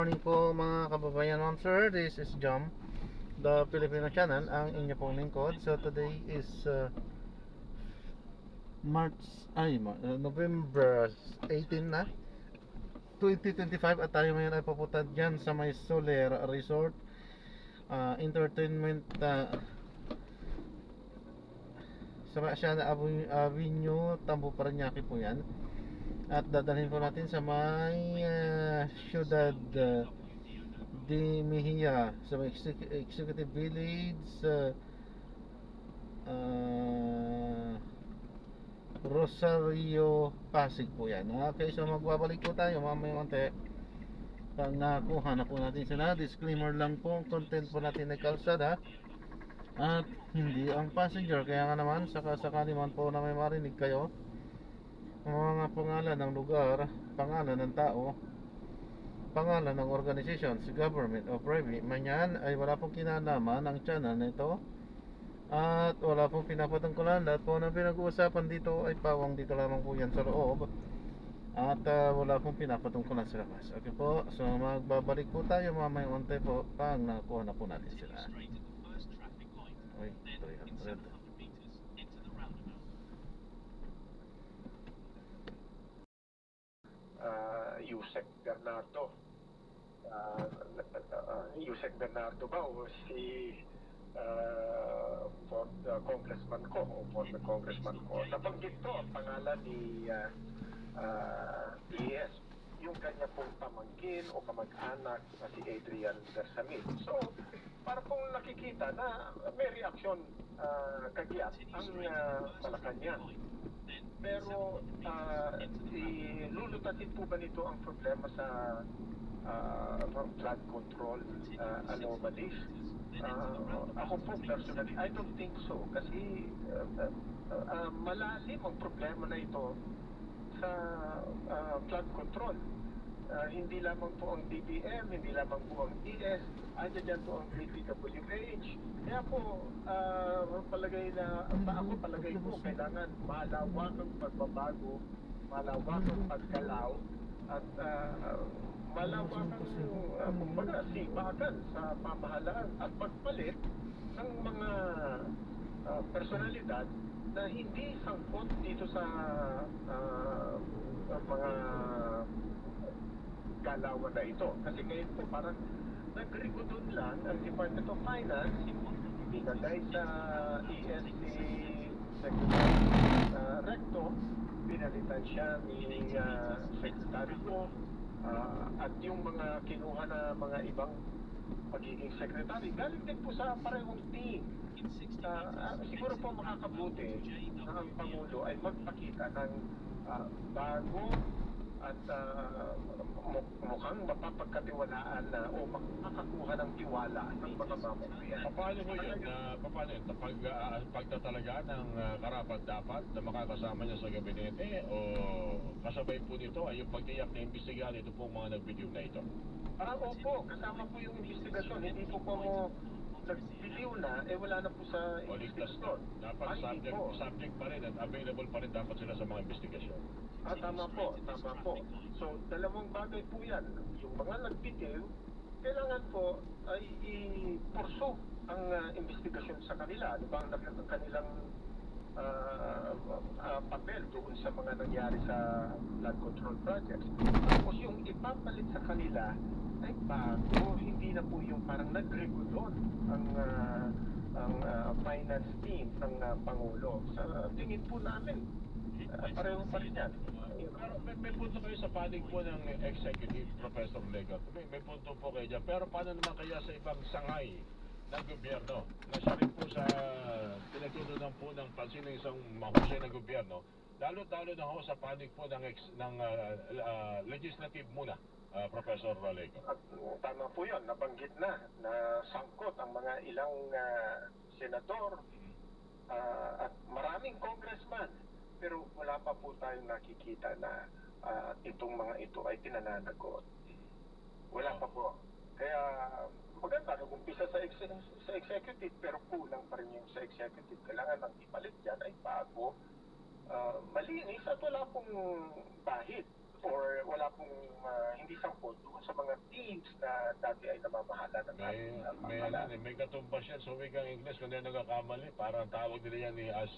Morning po mga kababayan, ma'am sir. This is Jom, the Filipino channel, ang inyo pong lingkod. So today is November 18 na 2025 at tayo ngayon ay papunta dyan sa may Soler Resort Entertainment sa Siana Avenue, Tambo, Parañaque po yan. At dadalhin po natin sa may Ciudad de Mejia, sa may Executive Village, Rosario, Pasig po yan. Okay, so magbabalik po tayo mamaya konti pag nakuha na po natin sila. Disclaimer lang po, content po natin ay kalsada at hindi ang passenger. Kaya nga naman, sakali man po na may marinig kayo mga pangalan ng lugar, pangalan ng tao, pangalan ng organizations, government o private man yan, ay wala pong kinalaman ang channel nito at wala pong pinapatungkulan. Lahat po ng pinag-uusapan dito ay pawang dito lamang po yan sa loob at wala pong pinapatungkulan sa labas. Okay po, so magbabalik po tayo mamaya unti po pag nakuha na po natin sila. Uy, 300. Yusek Bernardo. Yusek Bernardo ba o si congressman ko o former congressman ko? Nabanggit ko ang pangalan ni ES, yung kanya pong pamangkin o kamag-anak na si Adrian Bersamin. So, para pong nakikita na may reaksyon kagyat ang Malacanang. Pero lulutasin po ba nito ang problema sa flood control anomalies? Ako po personally, I don't think so. Kasi malalim ang problema na ito sa flood control. Hindi lamang po ang DBM, hindi lamang po ang DS, andyan dyan po ang DPWH. Kaya po, palagay ko, kailangan malawakang pagbabago, malawakang pagkalaw, at malawakang kumbaga sipagan sa pamahalaan at pagpalit ng mga personalidad na hindi sangkot dito sa mga galawan na ito. Kasi ngayon po parang nagrigudon lang ang Department of Finance, binagay sa ESC Secretary Recto, pinalitan siya ni Secretary ko, at yung mga kinuha na mga ibang pagiging secretary galing din po sa parehong team. Siguro po makakabuti na ang Pangulo ay magpakita ng bago at mukhang mapapagkatiwalaan na o makakakuha ng tiwala ng mga mamamayan. Paano mo yun? Paano yun? Pagtatalaga ng karapat dapat na makakasama niya sa gabinete o kasabay po nito ay yung pagtiyak na imbestigahan ito pong mga nag-video na ito? Opo, kasama po yung investigasyon. Hindi po mo nag-video na, wala na po sa investigasyon. Dapat subject pa rin at available pa rin dapat sila sa mga investigasyon. Tama po. So, dalawang bagay po yan. Yung mga nag-video, kailangan po ay i-pursue ang investigasyon sa kanila. Ano ba ang kanilang papel doon sa mga nangyari sa flood control projects. Tapos yung ipapalit sa kanila ay bago, hindi na po yung parang nagregulon ang finance team ng Pangulo. Sa tingin po namin, pareho pa rin yan. Pero may punto kayo sa panig po ng executive, Professor Legat. May punto po kayo dyan. Pero paano naman kaya sa ibang sangay ng gobyerno na siya rin po sa pinagtutunan po ng pansin ng isang mahusay na gobyerno, lalo na ho sa panig po ng legislative muna, Professor Legat. At tama po yun, nabanggit na sangkot ang mga ilang senador at maraming congressman. Pero wala pa po tayong nakikita na itong mga ito ay pinananagot. Wala pa po. Kaya maganda nag-umpisa sa executive pero kulang pa rin yung sa executive. Kailangan ang ipalit dyan ay bago, malinis at wala pong bahid or wala pong hindi sangkot doon sa mga teams na dati ay namamahala ng ating pamahalaan. May katumbas yan sa wikang English kung hindi nagkakamali. Parang tawag nila yan ni as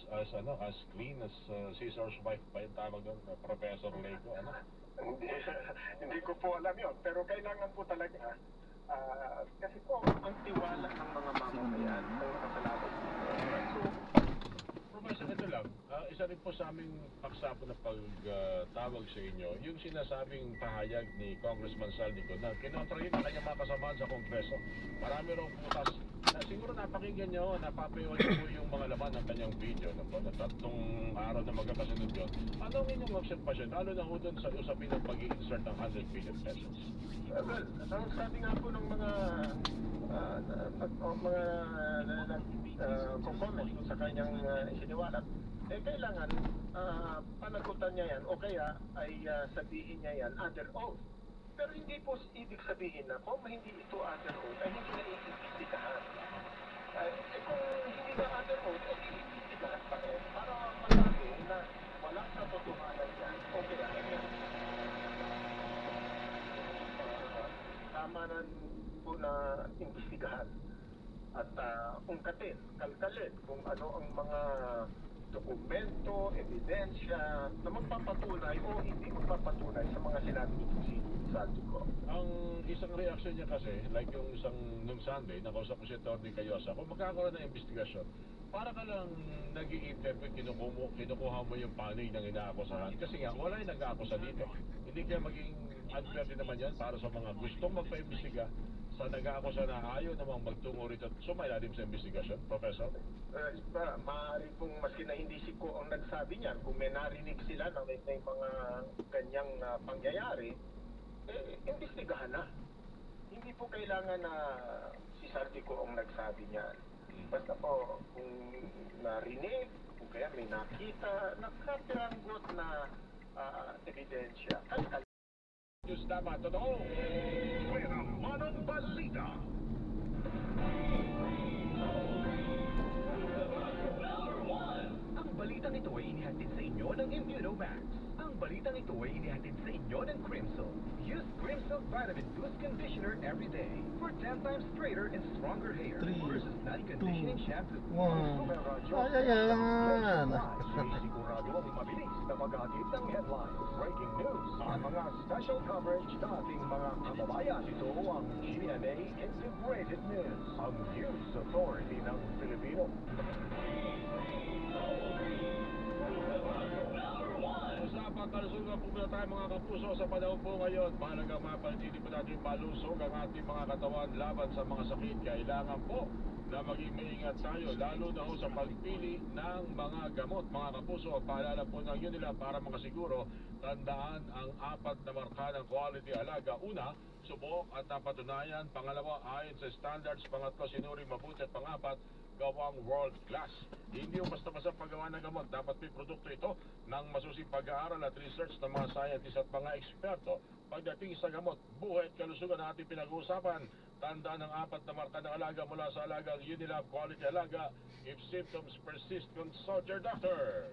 clean as Caesar's wife pa yung tawag doon, Professor Lego. Ano? Hindi ko po alam yon, pero kailangan po talaga kasi po ang tiwala ng mga mamamayan ay nakasalamat dito. So, Professor, ito lang. Isa rin po sa aming paksa po na pagtawag sa inyo, yung sinasabing pahayag ni Congressman Saldico na kinontra yun ang kanyang mga kasamahan sa Kongreso. Marami raw butas na siguro napakinggan nyo, napapayawan nyo po yung mga laman ng kanyang video na po, na 3 araw na magkakasunod yun. Ano ang inyong observation, lalo na ho doon sa usapin ng pag-i-insert ng 100 billion pesos? well, ang sabi nga po ng mga comment sa kanyang isiniwalat, kailangan panagutan niya yan o kaya ay sabihin niya yan under oath. Pero hindi po ibig sabihin na kung hindi ito under oath ay hindi na iimbestigahan. Kung hindi na under oath, ay iimbestigahan pa rin para masabi na walang katotohanan yan o kaya tamanan po na imbestigahan at ungkatin, kalkalin kung ano ang mga dokumento, ebidensya na magpapatunay o hindi magpapatunay sa mga sinabi ni si Saldico. Ang isang reaksyon niya kasi, like yung nung Sunday, nakausap ko si Atty. Cayosa, kung magkakaroon ng investigasyon, para ka lang nag-i-interview, kinukuha mo yung panig ng inaakusahan. Kasi nga, wala yung nag-aakusa dito. Hindi kaya maging unfair din naman yan para sa mga gustong magpa-imbestiga sa nag-aakusa na ayaw namang magtungo rito at sumailalim sa investigasyon, Professor? Maaari pong maski na hindi si Ko ang nagsabi niyan, kung may narinig sila na may mga ganyang pangyayari, imbestigahan na. Hindi po kailangan na si Saldico ang nagsabi niyan. Basta po, kung narinig, kung kaya may nakita, nakapiranggot na ebidensya. Diyos tama, totoo! Pwera Manang Balita. Ang balitang ito ay inihatid sa inyo ng Immunomax. Ang balitang ito ay inihatid sa inyo ng Crimsil. Use Crimsil Vitamin Boost Conditioner every day for 10 times straighter and stronger hair 3, versus 9 conditioning shampoo. 1. Ayan. Sigurado ang mabilis na maghatid ng headlines. Breaking news. Ang mga special coverage sa ating mga kababayan. Ito ang GMA Integrated News. Ang News Authority ng Pilipino. Usapang kalusugan po muna tayo mga kapuso sa panahon po ngayon. Mahalagang mapanatili po natin palusog ang ating mga katawan laban sa mga sakit. Kailangan po na maging maingat tayo, lalo na ho sa pagpili ng mga gamot. Mga kapuso, paalala po ng yun nila para makasiguro, tandaan ang 4 na marka ng quality alaga. Una, subok at napatunayan. Pangalawa, ayon sa standards. Pangatlo, sinuri mabuti. At pangapat, gawang world class. Hindi yung basta-basta paggawa ng gamot. Dapat may produkto ito ng masusing pag-aaral at research ng mga scientists at mga eksperto. Pagdating sa gamot, buhay at kalusugan na ating pinag-uusapan, tandaan ang 4 na marka ng alaga mula sa alagang Unilab Quality Alaga. If symptoms persist, consult your doctor.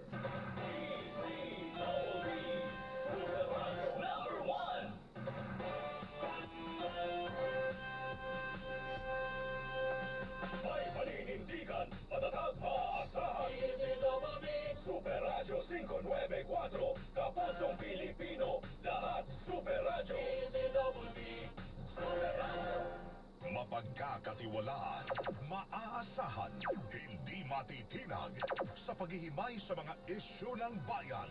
May paninindigan, matatag, maasahan. Super Radio 594, Kapusong Pilipino, lahat Super Radio. Mapagkakatiwalaan, maaasahan, hindi matitinag sa paghihimay sa mga isyu ng bayan.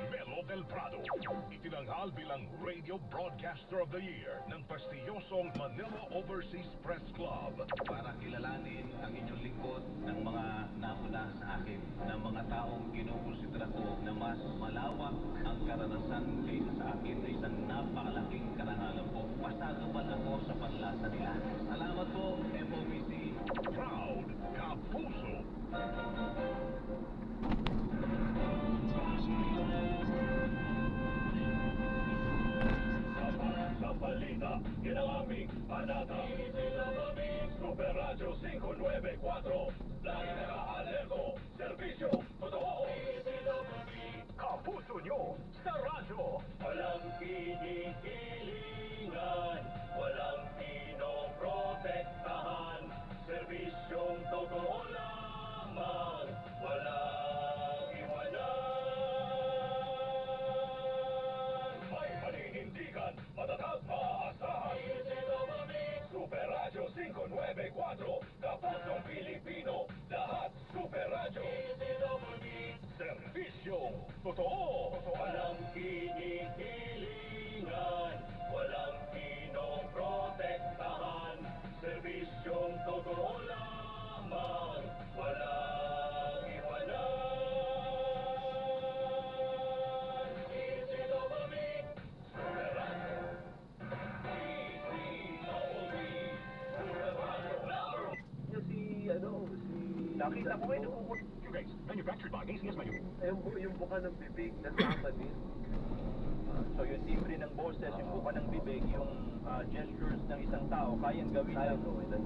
Melo Del Prado, itinanghal bilang Radio Broadcaster of the Year ng prestiyosong Manila Overseas Press Club. Para kilalanin ang inyong lingkod ng mga nauna sa akin, ng mga taong kinukonsidera ko na mas malawak ang karanasan kaysa sa akin ay isang napakalaking karangalan po. Pasado man ako sa panlasa nila. Salamat po, MOBC. Proud Kapuso. Sa balita, ginaming panata. Super Radio 594, lagi na alerto, serbisyo, totoo. Kapuso nyo, sa radyo. Walang kinikilingan, walang pinoprotektahan, serbisyong totoo lamang, walang iwanan. May paninindigan, matatag, maaasahan. Super Radio 594, Kapuso Pilipino, lahat Super Radio. Serbisyong totoo. Walang kinikilingan, walang pinoprotektahan, serbisyong totoo lamang, walang iwanan. Easy double B, Super Radio. Nakita ko ngayon, You guys, manufactured by ACS yung buka ng bibig, nasama din. So yung timbre ng boses, yung buka ng bibig, yung gestures ng isang tao, kayang gawin lang ng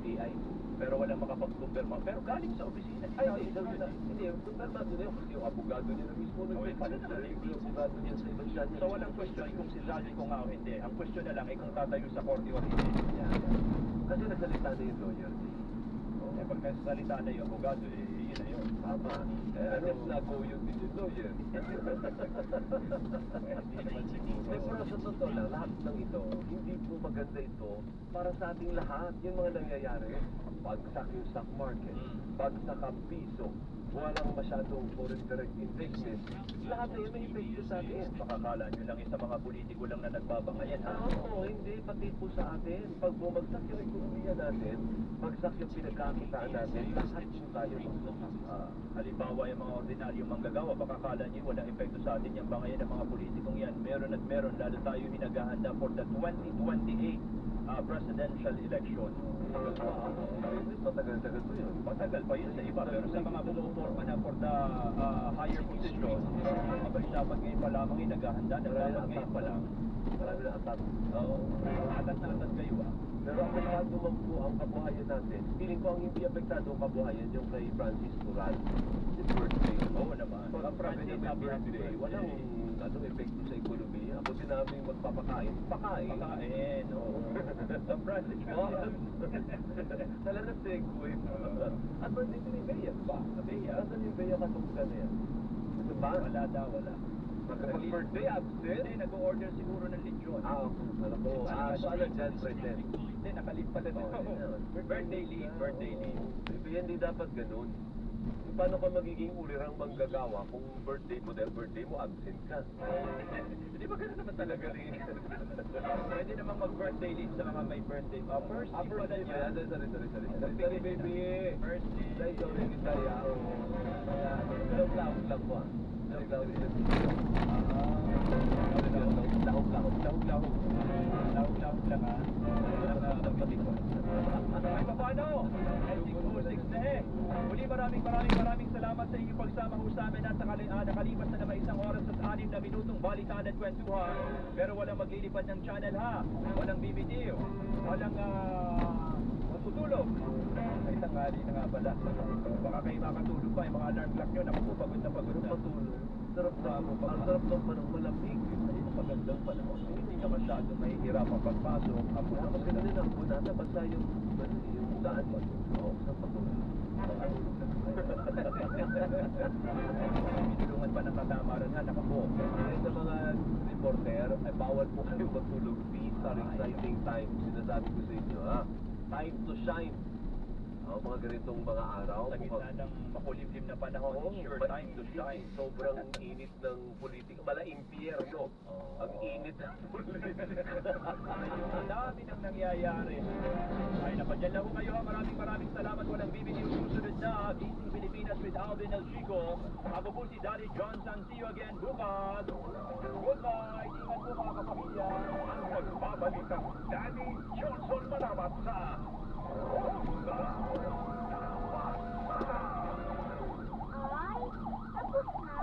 AI. pero walang makapag-confirma. Pero galing sa opisina. Hindi, yung kumpirmado na yun kasi yung abogado niya na mismo Pala naman, yung abogado niya sa ibang channel. So walang question kung si Jolly ko nga o hindi. Ang question na lang ay kung tatayo sa korte o hindi. Kasi nagsalita na yung lawyer. Eh, pag nagsasalita na yung abogado, yun na yun. Tama. Unless nago yun din yung lawyer. Hindi naman siguro. Pero sa totoo lang, lahat ng ito, hindi po maganda ito para sa ating lahat. Yung mga nangyayari, bagsak yung stock market, bagsak ang piso, walang masyadong foreign direct investment. Lahat na yun may epekto sa atin. Makakala nyo lang yung sa mga politiko lang na nagbabangayan, ha? Oo, hindi, pati po sa atin. Pag bumagsak yung ekonomiya natin, bagsak yung pinagkakitaan natin, lahat po tayo magsasak. Halimbawa yung mga ordinaryong manggagawa, baka kala nyo walang epekto sa atin yung bangayan ng mga politikong yan. Meron at meron, lalo tayo hinaghahanda for the 2028 presidential election. Matagal-tagal po yun. Matagal pa yun sa iba, pero sa mga bumuforma na for the higher position, abay dapat ngayon pa lamang naghahanda, dapat ngayon pa lang. Marami na atat. Oo, atat na atat kayo, ah. Pero apektado man po ang kabuhayan natin. Feeling ko ang hindi apektado ang kabuhayan yung kay Francis Tural. His birthday. Oo naman. Pag Francis happy birthday, walang epekto sa ekonomiya. Ako sinabing magpapakain, pakain. Pakain, oo. Sa Francis Talaga segue. At birthday din ni Bea ba? Bea. Nasaan yung Bea katungka na yan? Ano ba? Wala daw, wala. Mag-birthday absent? Hindi, nag-order siguro ng lechon. Alam ko. So ano dyan, present? Hindi, nakalipat na Birthday leave, birthday leave. Bea, hindi dapat ganun. Paano ka magiging ulirang manggagawa kung birthday mo dahil birthday mo absent ka? Hindi ba ganun naman talaga rin? Pwede namang mag-birthday leave sa mga may birthday. First leave pala Birthday niya. ba? Sorry, baby. First leave. Dahil ikaw rin kita, lahok lang po ah. Lahok. Lahok lang ha. Ay, paano? LC26 na eh. Muli maraming salamat sa inyong pagsama ho sa amin at nakalipas na naman 1 oras at 6 na minutong balitaan at kwentuhan. Pero walang maglilipad ng channel ha. Walang BBD. Walang matutulog. Ay, tanghali na nga pala. Baka kayo makatulog pa. Yung mga alarm clock nyo. Naku po, pagod na pagod na. Matulog. Sarap na mo. Ang sarap ng panang malamig. Ay, magandang panahon. Hindi ka masyadong mahihirapang pagpasok. Ako na Mas ganda din ang punata. Basta yung daan mo. Oo, sa patulog. Pinulungan pa ng katamaran na nakapo. Kaya sa mga reporter, ay bawal po kayo matulog. These are exciting times. Sinasabi ko sa inyo, ha? Time to shine. Mga ganitong mga araw. Sa gitna ng makulimlim na panahon, it's your time to shine. Sobrang init ng politika. Bala impyerno. Ang init ng politika. Ang dami nang nangyayari. Ay, napadyan lang ho kayo. Maraming salamat. Walang BBD susunod na Eating Pilipinas with Alvin El Chico. Ako po si Daddy Johnson. See you again bukas. Goodbye. Ingat po mga kapamilya. Ang magbabalik ang Danny Johnson Malamat sa Ay, tapos na?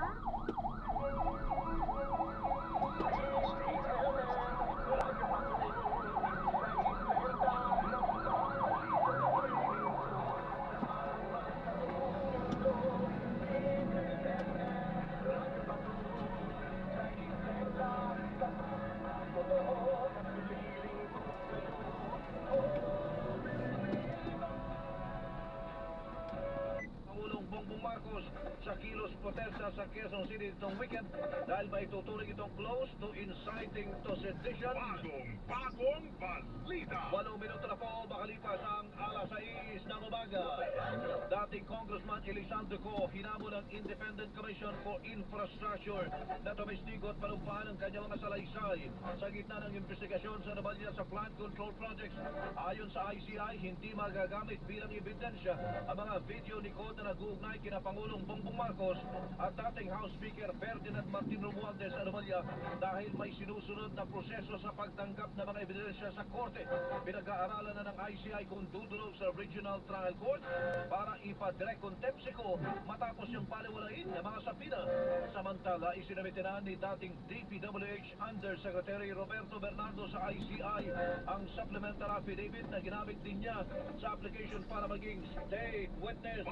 magprotesta sa Quezon City itong weekend dahil maituturing itong close to inciting to sedition. Bagong balita. 8 minuto na po makalipas ang alas 6 ng umaga. Dating Congressman Elisaldo Co hinamon ng Independent Commission for Infrastructure na tumestigo at panumpaan ang kanyang mga salaysay sa gitna ng investigasyon sa anomalya sa flood control projects. Ayon sa ICI, hindi magagamit bilang ebidensya ang mga video ni Co na nag-uugnay kina Pangulong Bongbong Marcos at dating House Speaker Ferdinand Martin Romualdez sa anomalya dahil may sinusunod na proseso sa pagtanggap ng mga ebidensya sa korte. Pinag-aaralan na ng ICI kung dudulog sa Regional Trial Court para ipa-direct contempt si Co matapos yung paliwalain ng mga sapina. Samantala, isinamitinan ni dating DPWH Undersecretary Roberto Bernardo sa ICI ang supplemental affidavit na ginamit din niya sa application para maging state witness.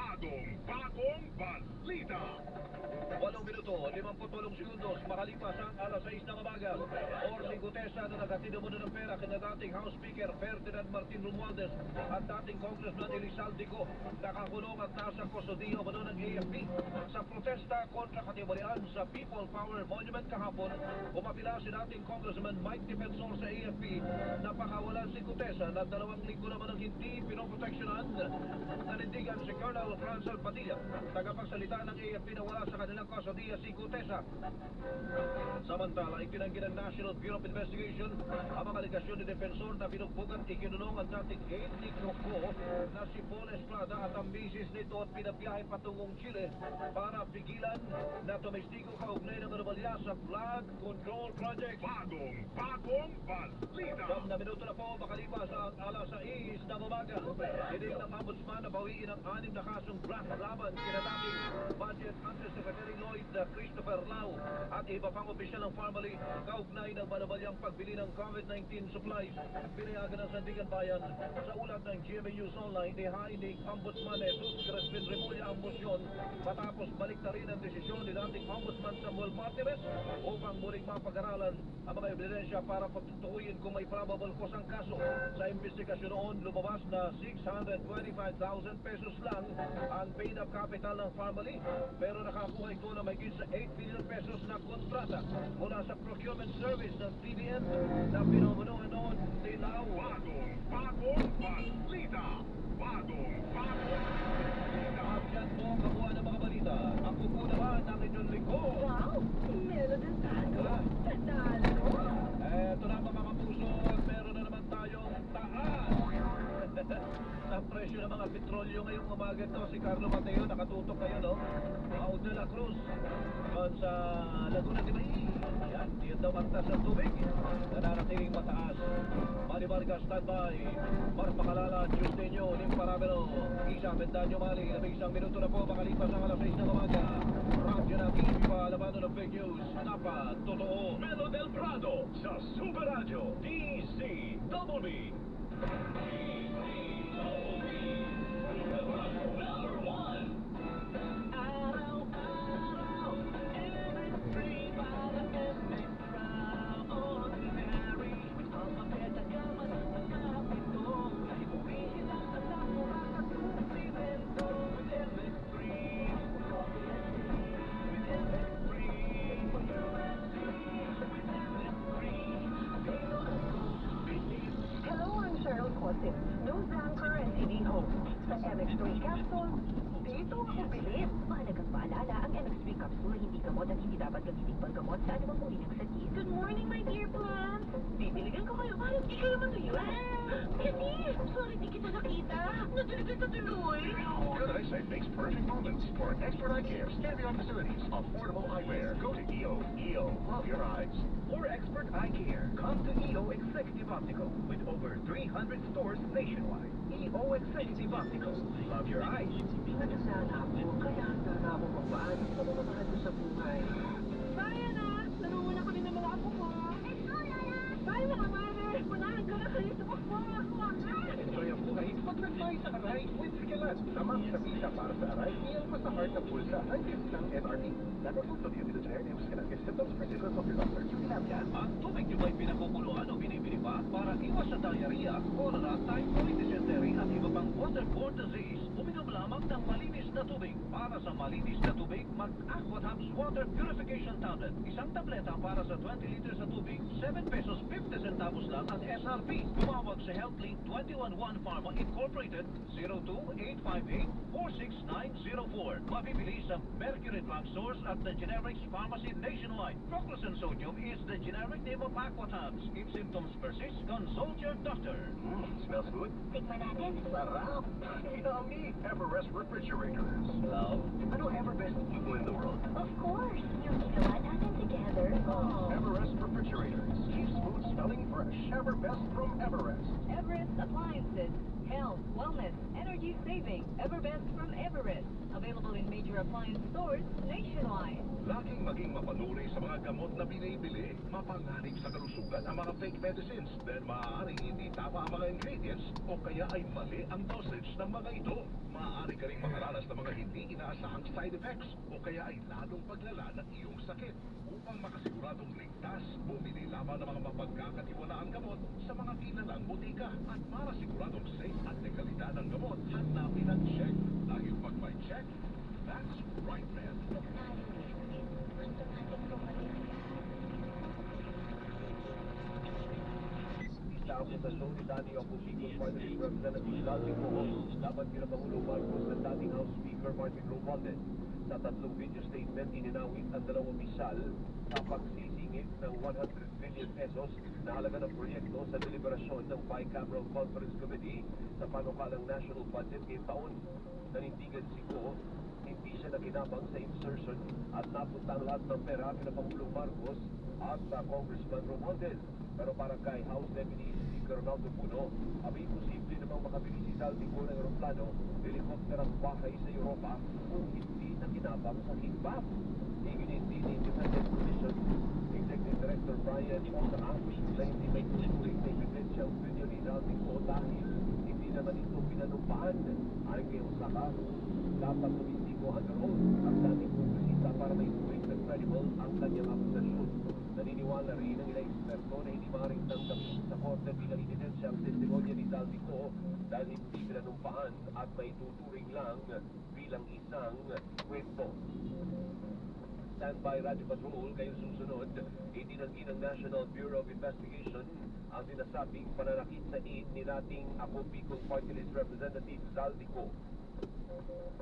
Bagong balita. 8 minuto, 58 segundos, makalipas ang alas 6 ng umaga. Orly Gutesa na nagatido muna ng pera kina dating House Speaker Ferdinand Martin Romualdez at dating Congressman Elisaldo Co nakakulong at nasa kustodiyo muna ng AFP. Sa protesta kontra katiwalian sa People Power Monument kahapon, umapila si dating Congressman Mike Defensor sa AFP na pakawalan si Gutesa na 2 linggo naman ang hindi pinoproteksyonan. Nanindigan si Colonel Franzel Padilla, tagapagsalita ng AFP na wala sa kanilang kustodiya si Gutesa. Samantala, itinanggi ng National Bureau of Investigation ang mga aligasyon ni Defensor na pinugpugan ikinunong ang dating aide ni Co na si Paul Estrada at ang misis nito at pinabiyahe patungong Chile para pigilan na tumestigo kaugnay ng anomalya sa flood control project. Bagong balita. 9 minuto na po makalipas ang alas 6 ng umaga. Hiling ng Ombudsman na bawiin ang 6 na kasong draft laban kina dating Budget Undersecretary Lloyd Christopher Lau at iba pang opisyal ng family kaugnay ng manabalyang pagbili ng COVID-19 supplies. Pinayagan ng Sandigan Bayan sa ulat ng GMA News Online ni Haining Ombudsman Jesus Crispin Remulla ang motion matapos balik na rin ang desisyon ni dating Ombudsman Samuel Martinez upang muling mapag-aralan ang mga ebidensya para patutukuyin kung may probable cause ang kaso. Sa investigasyon noon, lumabas na 625,000 pesos lang ang paid-up capital ng family pero nakakuha ito na mahigit sa 8 billion pesos na kontrata mula sa procurement service ng TBN na pinumunuan noon ni Lau. Bagong balita. Bagong balita. At yan po ang kabuuan ng mga balita. Ako po naman ang inyong lingkod. Wow! Meron ng talo! Talo! Eto na mga kapuso, meron na naman tayong taas. Sa presyo ng mga petrolyo ngayong umaga to, si Carlo Mateo nakatutok kayo, no? Out de la Cruz, doon sa Laguna de Bay. Yan, diyan daw ang taas ng tubig. Nananatiling mataas. Mali Vargas, standby. Mars Makalala, Tuesday nyo, Lim Paramelo. Isa, Mendanyo Mali. 1 minuto na po, makalipas ang alas 6 ng umaga. Radyo na Kipa, labano ng fake news. Dapat, totoo. Melo del Prado sa Super Radio DZBB. News anchor and TV host. Sa MX3 capsule, dito ako bilis. Mahalagang paalala, ang MX3 capsule hindi gamot at hindi dapat gamitin panggamot sa anumang uri ng sakit. Good morning, my dear plant! Bibiligan ko kayo, bakit di kayo matuyo? Kasi, sorry di kita nakita. Nadiligan sa tuloy. Good eyesight makes perfect moments for expert eye care, state-of-the-art facilities, affordable eyewear. Go to EO. EO, love your eyes. For expert eye care, come to EO Executive Optical with over 300 stores nationwide. EO Executive Optical, love your eyes. Nagsana ako, kaya handa na ako magpaano sa mga mahal ko sa buhay. Bye, anak! Nanungan ako din ng mga apo ko. Let's go, Lola! Bye, mga mother! Punahan ko na sa ito ko po! Enjoy ang buhay pag nagmay sa Aray with Skilat. Tamang sa visa para sa Aray, iyan pa sa heart ng bulsa ang gift ng NRT. That was also due to the generic Skilat get symptoms for different of your doctor. Skilat yan. Ang tubig nyo ba'y pinakukuluan o binibili pa para iwas sa diarrhea, cholera, typhoid, dysentery at iba pang waterborne disease? Uminom lamang ng malinis na tubig. Para sa malinis na tubig, mag-Aquatabs Water Purification Tablet. Isang tableta para sa 20 liters na tubig, 7 pesos 50 centavos lang ang SRP. Tumawag sa HealthLink 211 Pharma Incorporated 02-858-46904. Mabibili sa Mercury Drug Stores at the Generics Pharmacy nationwide. Proclasen Sodium is the generic name of Aquatabs. If symptoms persist, consult your doctor. Smells good. Tikman natin. Sarap. Yummy. Everest Refrigerators. Love. Ano Everbest glue in the world? Of course. Yung ginawa natin together. Oh. Everest Refrigerators. Keep smooth smelling fresh. Everbest from Everest. Everest Appliances. Health, wellness, energy saving. Everbest from Everest. Available in major appliance stores nationwide. Laging maging mapanuri sa mga gamot na binibili. Mapanganib sa kalusugan ang mga fake medicines dahil maaaring hindi tama ang mga ingredients o kaya ay mali ang dosage ng mga ito. Maaari ka rin makaranas ng mga hindi inaasahang side effects o kaya ay lalong paglala ng iyong sakit. Upang makasiguradong ligtas, bumili lamang ng mga mapagkakatiwalaang gamot sa mga kilalang butika. At para siguradong safe at legalidad ng gamot, hanapin ang check. Dahil pag may check, that's right, man. Gusto natin bumalik. Sa akusasyon ni Danny Opposition Party Representative Lalvin Moho laban kina Pangulong Marcos at dating House Speaker Martin Romualdez. Sa tatlong video statement, ininawit ang dalawang opisyal sa pagsisingit ng 100 billion pesos na halaga ng proyekto sa deliberasyon ng Bicameral Conference Committee sa panukalang national budget ngayong taon. Nanindigan si Go, hindi siya nakinabang sa insertion at napunta ang lahat ng pera kina Pangulong Marcos at Congressman Romualdez. Pero para kay House Deputy Speaker Ronaldo Puno, abay posible namang makabili si Saldico ng aeroplano, helicopter at bahay sa Europa kung hindi nakinabang sa kickback. Iginindi ni Independent Commission Executive Director Brian Osaka na hindi may tuturing na evidensyang video ni Saldico dahil hindi naman ito pinanumpaan. Ayon kay Osaka, dapat tumitiko under oath ang dating kongresista para may turing na credible ang kanyang akusasyon. Naniniwala rin ang ilang eksperto na hindi maaaring tanggapin sa korte bilang ebidensya ang testimonya ni Saldico dahil hindi pinanumpaan at may tuturing lang bilang isang kwento. Standby Radio Patrol ngayong susunod, itinanggi ng National Bureau of Investigation ang sinasabing pananakit sa aid ni dating Ako Bicol Party List Representative Saldico.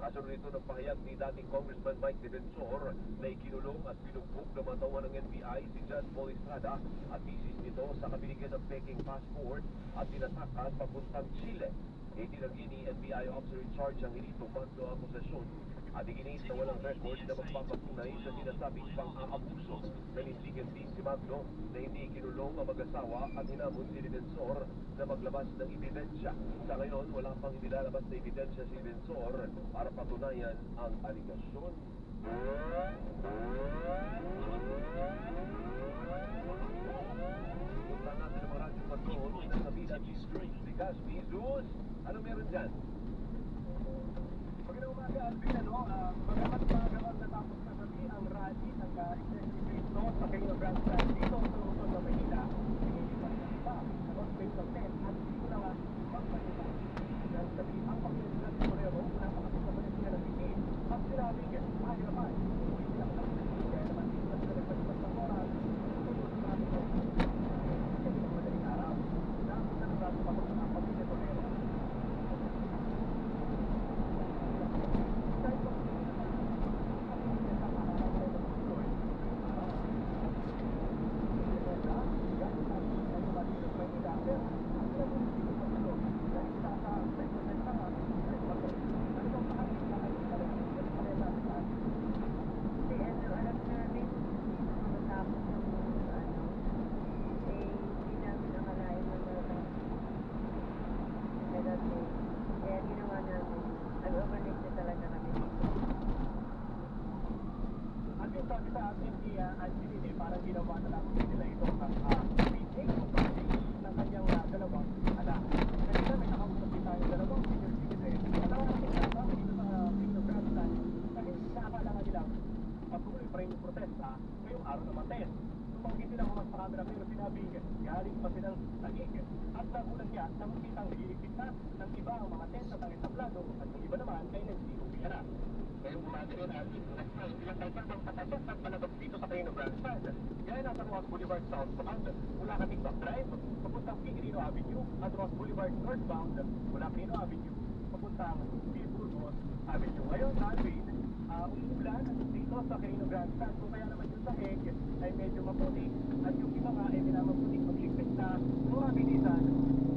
Kasunod nito ng pahayag ni dating Congressman Mike Defensor na ikinulong at binugbog na matawan ng NBI si Judge Paul Estrada at misis nito sa kabinigyan ng peking passport at tinatakas papuntang Chile. Itinanggi ni NBI Officer in Charge ang hinitong magno akusasyon at iginit na walang record na magpapatunay sa sinasabing pang-aabuso. Nanindigan din si Magno na hindi ikinulong ang mag-asawa at hinamon si Defensor na maglabas ng ebidensya. Sa ngayon, wala pang inilalabas na ebidensya si Defensor para patunayan ang aligasyon. Punta natin ang Radyo Patrol ng Sabina G-Street. Bigas, Jesus, ano meron dyan? Magandang umaga, Alvin. Bagamat pagawag natapos na gabi ang rally ng Executive Note sa Kingdom Grand Stand dito sa lungsod ng Manila. Pinilipan ng iba sa Hospital of 10 at dito na nga magpalita. Dahil sabi ang Panginoon ng Torero na makapagpapalit niya ng hindi at sinabing mahirapan. Hindi sila makapagpalit kaya naman dito sa nagpalipas ng oras. Tulog natin ito. Kasi ng madaling araw. Dapat na nagbago pa kung ang Panginoon Torero. Parang ginawa na lang nila itong meeting ng kanyang dalawang anak. Kanina may nakausap din tayo dalawang senior citizen. Nakakakit na kami dito sa Kingdom Grand Stand dahil inaakala nga nilang patuloy pa rin yung protesta ngayong araw na Martes. Tumanggi silang umas sa camera pero sinabing galing pa silang tagig at nagulat niya kaya nakikitang nililigpit na ng iba ang mga tent at ang entablado at yung iba naman ay nagsinubihan na. Ngayong umaga rin at ilang kalsat ang patasok at palabas dito sa Carino Grandstand. Gaya na sa Rojas Boulevard southbound mula Katigbak Drive, papuntang Quirino Avenue at Rojas Boulevard northbound mula Quirino Avenue, papuntang Burgos Avenue. Ngayon, Alvin, umuulan dito sa Carino Grandstand, kung kaya naman yung sahig ay medyo maputi at yung iba nga ay minamaputing magligpit na mabilisan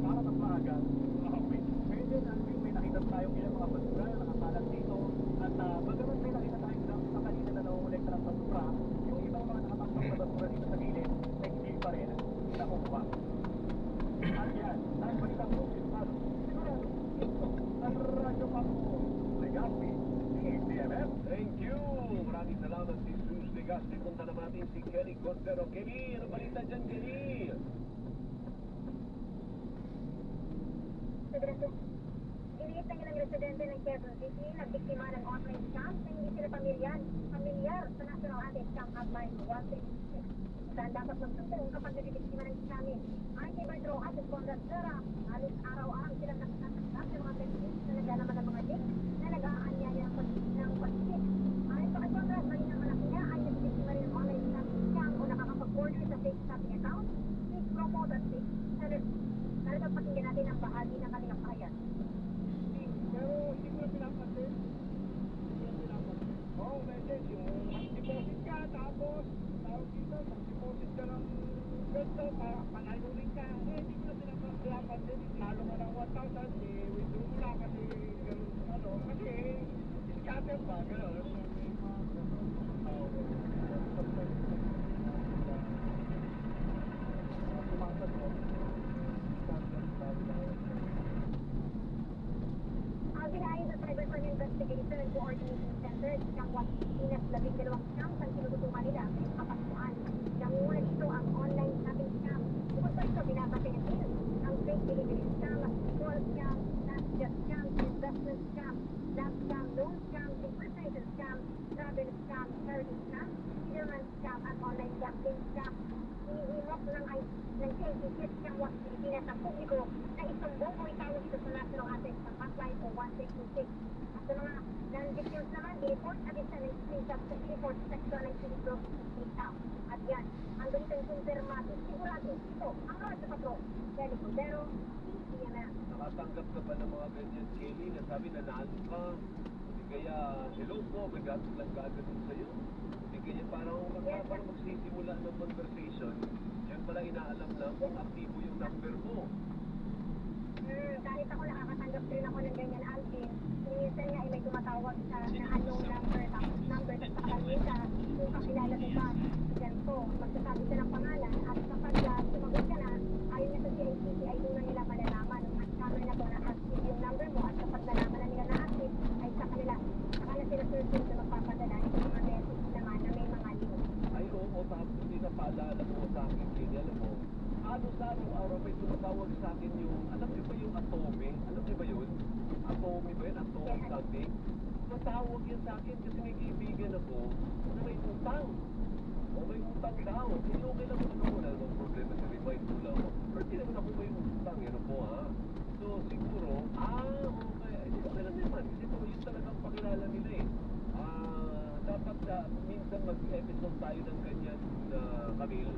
para mas maagang makauwi. Ngayon din, Alvin, may nakita tayong ilang mga basura na nakapalat dito at bagamat may nakita tayong sa kanina na nauulekta ng basura, yung ibang mga nakatakot na basura dito sa gilid ay hindi pa rin nakukuha. At yan, dahil balitang po, sigurado, ito ang radyo pa po. Legazpi, DMF. Thank you! Maraming salamat si Sus Legazpi. Punta naman natin si Kelly Cordero. Kelly, ano balita dyan, Kelly? Iniit ng ilang residente ng Quezon City na biktima ng online scam na hindi sila pamilyar sa National Anti-Scam Hotline 166. Saan dapat magsumbong kapag nabibiktima ng scamming. Ang Ibar Rojas at Conrad Sera, halos araw-araw silang nakasasak sa mga techniques na naglalaman ng mga link na nag-aanyaya ng pag-click. Ayon pa kay Conrad, maging ang anak niya ay nabibiktima rin ng online scam o nakakapag-order sa fake shopping account, fake promo at fake sellers. Talagang pakinggan natin ang bahagi ng kanilang pahayag. Pero siguro pinapansin. Oo, message yung mag-deposit ka, tapos tawag dito, mag-deposit ka ng ganito para panalunin ka. Hindi ko na pinapansin. Lalo ka ng 1,000, withdraw mo na kasi gano'n, kasi scatter ba, gano'n. Ayon sa Cybercrime Investigation and Coordination Center, isang Pilipinas 12 scams ang sinututukan nila ngayong kapasuan. Nangunguna dito ang online shopping scam. Bukod pa ito, binabase ng ang fake delivery scam, call scam, just scam, investment scam, lab scam, loan scam, impersonation scam, travel scam, charity scam, middleman scam, at online gambling scam. Hinihimok ng KCC Scam Watch Pilipinas ang publiko na isumbong o itawag ito sa National Anti-Scam Hotline o 1626. At sa mga non-victims naman, i-report at isa ng screenshot sa i-report section ng Silipro Data. At yan, ang ganitong kumpirmado, sigurado ito ang Radyo Patro, Kelly Cordero, DMF. Nakatanggap ka ba ng mga ganyan, Kelly, na sabi na nalo ka? Hindi kaya, hello po, may gatos lang gagawin sa'yo. Hindi kaya parang magsisimula ng conversation, yan pala inaalam na kung aktibo yung number mo. Kahit ako nakakatanggap rin ako ng ganyan, Alvin. Minsan nga ay may tumatawag sa na unknown number, tapos number, tapos nakalagay ka, kung kakilala mo ba, ganito, magsasabi ka ng pangalan, at kapag sumagot ka na, ayon na sa CICC ay doon na nila malalaman at scammer na to na active yung number mo, at kapag nalaman na nila na active, ay saka na sila surface na magpapadala itong mga message naman na may mga link. Ay, oo, tapos hindi na paalala mo sa akin, Kelly, alam mo, sa araw-araw may tumatawag sa akin yung, alam niyo ba yung Atome? Alam niyo ba yun? Atome ba yun? Atome something? Matawag yan sa akin kasi may kaibigan ako na may utang. O may utang daw. Hindi okay lang ako wala namang problema sa remind ko lang. Pero hindi naman ako may utang. Yan po ha. So siguro, okay. Okay lang naman. Kasi ito yun talagang pakilala nila eh. Dapat minsan mag-episode tayo ng ganyan na Camille.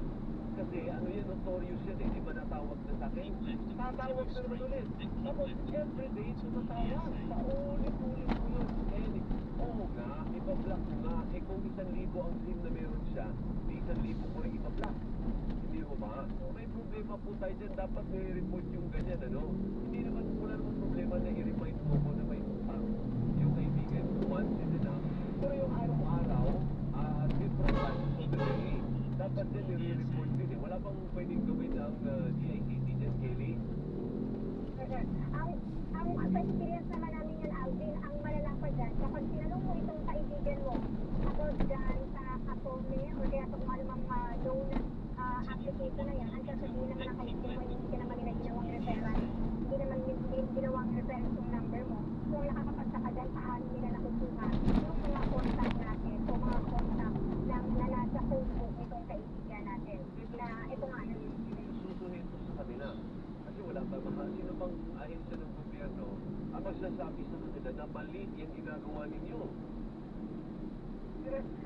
Kasi ano yan, notorious yan eh, di ba natawag na sa akin? Tatawag na naman ulit. Tapos everyday tumatawag. Paulit-ulit ko yun. Oo nga, iba-block ko nga. Kung 1,000 ang SIM na meron siya, 1,000 ko rin iba-block. Hindi mo ba? May problema po tayo dyan. Dapat may report yung ganyan, ano? Hindi naman, wala naman problema na i-remind mo ko na may utang. Yung kaibigan ko, once is enough. Pero yung araw-araw, different times of the day, dapat din i-report din eh. Wala bang pwedeng gawin ang DICT dyan, Kelly? Ang sa experience naman namin yan, Alvin, ang malala pa dyan, kapag sinanong mo itong kaibigan mo, tapos dyan sa Atome, o kaya sa kung anumang loan application na yan, ang sasabihin naman ang kaibigan mo, hindi ka naman nila ginawang referral, hindi naman ginawang reference yung number mo. Kung nakakapagsa ka dyan, saan nila nakukuha yung mga contact natin, o mga contact na nasa Facebook itong kaibigan natin, na ito nga, susuhin ko sa kanila. Kasi wala ba mga ibang ahensya ng gobyerno ang magsasabi sa kanila na mali yung ginagawa ninyo.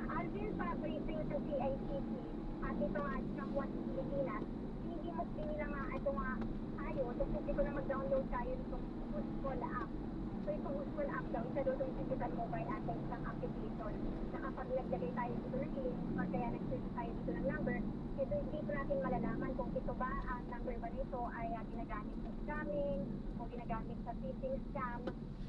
Alvin, pa-briefing sa CICC at ito nga sa Kuwait Pilipinas, hindi mo pinila nga ito nga ayos, so hindi ko na mag-download tayo itong Useful app. So itong Useful app daw, isa daw itong digital mobile at isang application na kapag naglagay tayo dito ng link or kaya nag-search tayo dito ng number, ito hindi ko natin malalaman kung ito ba ang number ba nito ay ginagamit sa scamming o ginagamit sa phishing scam.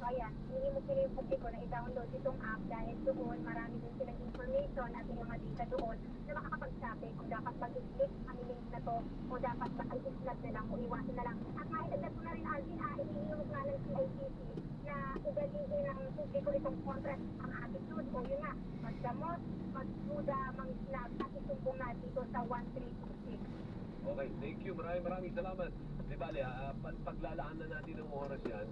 So ayan, hindi mo sila yung publiko na i-download itong app dahil doon marami din silang information at yung mga data doon na makakapagsabi kung dapat mag-click ang link na to o dapat mag-islat na lang o iwasan na lang. At maitagdag ko na rin, Alvin, iniiwas nga ng CICC na ugaliin ng publiko itong contract ang attitude o yun nga, magdamot, magduda, mangisnag at isumbong na dito sa 1326. Okay, thank you. Maraming salamat. Di bale, paglalaan na natin ng oras yan,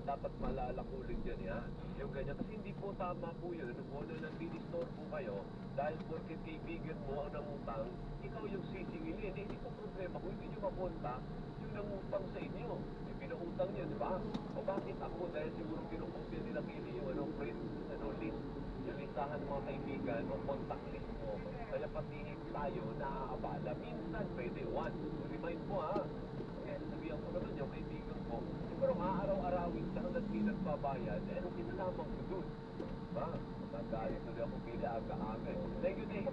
dapat malala ko ulit yan, ya. Yung ganyan. Kasi hindi po tama po yun. Kung ano nag-restore po kayo, dahil porket kaibigan mo ang nangutang, ikaw yung sisingilin. Hindi po problema kung hindi nyo mapunta yung nangutang sa inyo. Yung pinautang nyo, di ba? O bakit ako, dahil siguro kinukopya nila kili yung print, list, yung listahan ng mga kaibigan o contact list mo. Kaya pati tayo naaabala. Minsan pwede, once. Remind mo ha. Kaya sabihan ko naman yung kaibigan ko. Siguro araw-arawin ka hanggang di nagbabayad. Eh, anong kinalaman ko dun? Diba? Magagalit tuloy ako pila aga-aga. Thank you, Dave.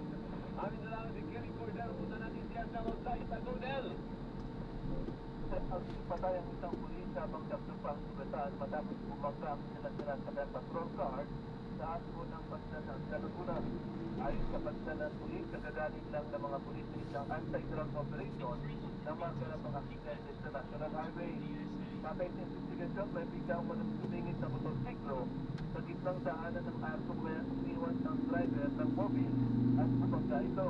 Amin na lang din Kerry Cordero. Punta natin siya sa outside. Tagonel! Ang patay ang isang pulis habang nagtupang sugatan matapos bumangga sila sa kanyang patrol car sa aspo ng banda ng Kaluguna. Ayon sa banda ng pulis, kagagaling lang ng mga pulis sa isang anti-drug operation na magkalap ang aksidente sa National Highway. Patay sa investigasyon, may biglang manasumingit na motorsiklo sa gitnang daanan ng asong may umiwan ang driver ng mobile at bumangga ito.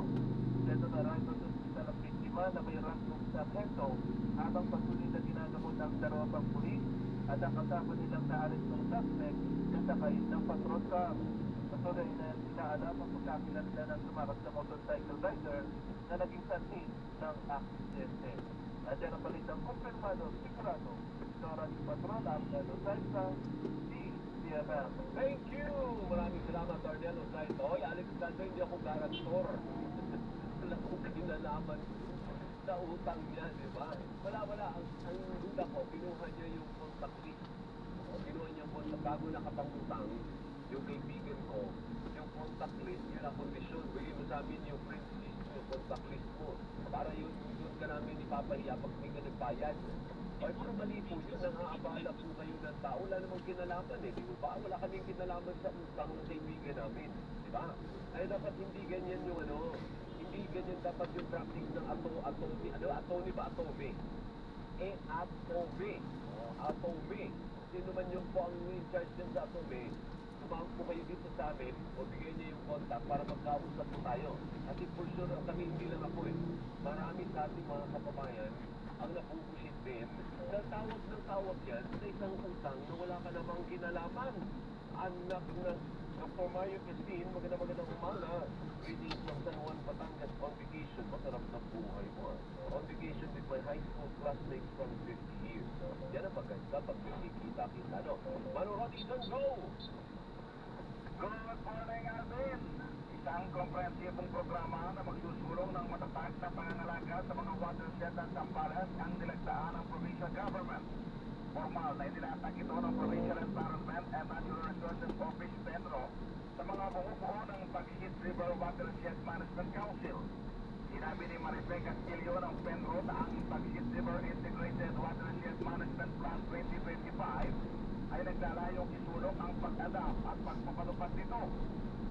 Dito na rin sa hospital ang biktima na may rasong sa heto habang patuloy na ginagawa ng dalawang pulis at ang kasama nilang na-arrest ng suspect na sakay ng patrol car. Patuloy na inaalam ang pagkakilala ng tumakas sa motorcycle rider na naging sanhi ng aksidente. At yan ang balitang kumpirmado, sigurado, Dora di Patrol ang Lusaita, DCMM. Thank you! Maraming salamat, Darnell Lusaita. Hoy, Alex Caldo, hindi ako garantor. Wala kong kinalaman sa utang niya, di ba? Wala. Ang duda ko, kinuha niya yung contact list. O kinuha niya yung contact, bago nakapangutang, yung kaibigan ko, yung contact list, yun ang kondisyon. Bigay mo sa amin yung friends list mo, yung contact list mo. Para yun ka namin ipapahiya pag hindi ka nagbayad. Ay, pero mali po yun, nangaabala po kayo ng tao. Wala namang kinalaman eh, di ba? Wala kaming kinalaman sa utang ng kaibigan namin, di ba? Ay, dapat hindi ganyan yung hindi ganyan dapat yung practice ng atone ba? Atome? Atome. Atome. Sino man yung po ang in-charge din sa atome, tumawag po kayo dito sa amin o bigay niya yung contact para magkausap po tayo. Kasi for sure, kami hindi lang ako eh. Marami sa ating mga kababayan ang napupusit din sa tawag yan sa isang utang na wala ka namang kinalaman. Anak ng Dr. Mario Cristin, magandang umaga. Greetings from San Juan, Batangas, on vacation. Masarap na buhay mo. On vacation with my high school classmates from 50 years. Yan ang maganda pag nakikita-kita, no? Mano Robinson, go! Good morning, Alvin! Isang komprehensibong programa na magsusulong ng matatag na pangangalaga sa mga watershed at Zambales ang nilagdaan ng provincial government. Formal na inilatag ito ng Provincial Environment and Natural Resources Office Pedro sa mga bumubuo ng Bagshit River Watershed Management Council. Sinabi ni Marife Castillo ng Pedro na ang Bagshit River Integrated Watershed Management Plan 2025 ay naglalayong isulong ang pag-adapt at pagpapalupad nito.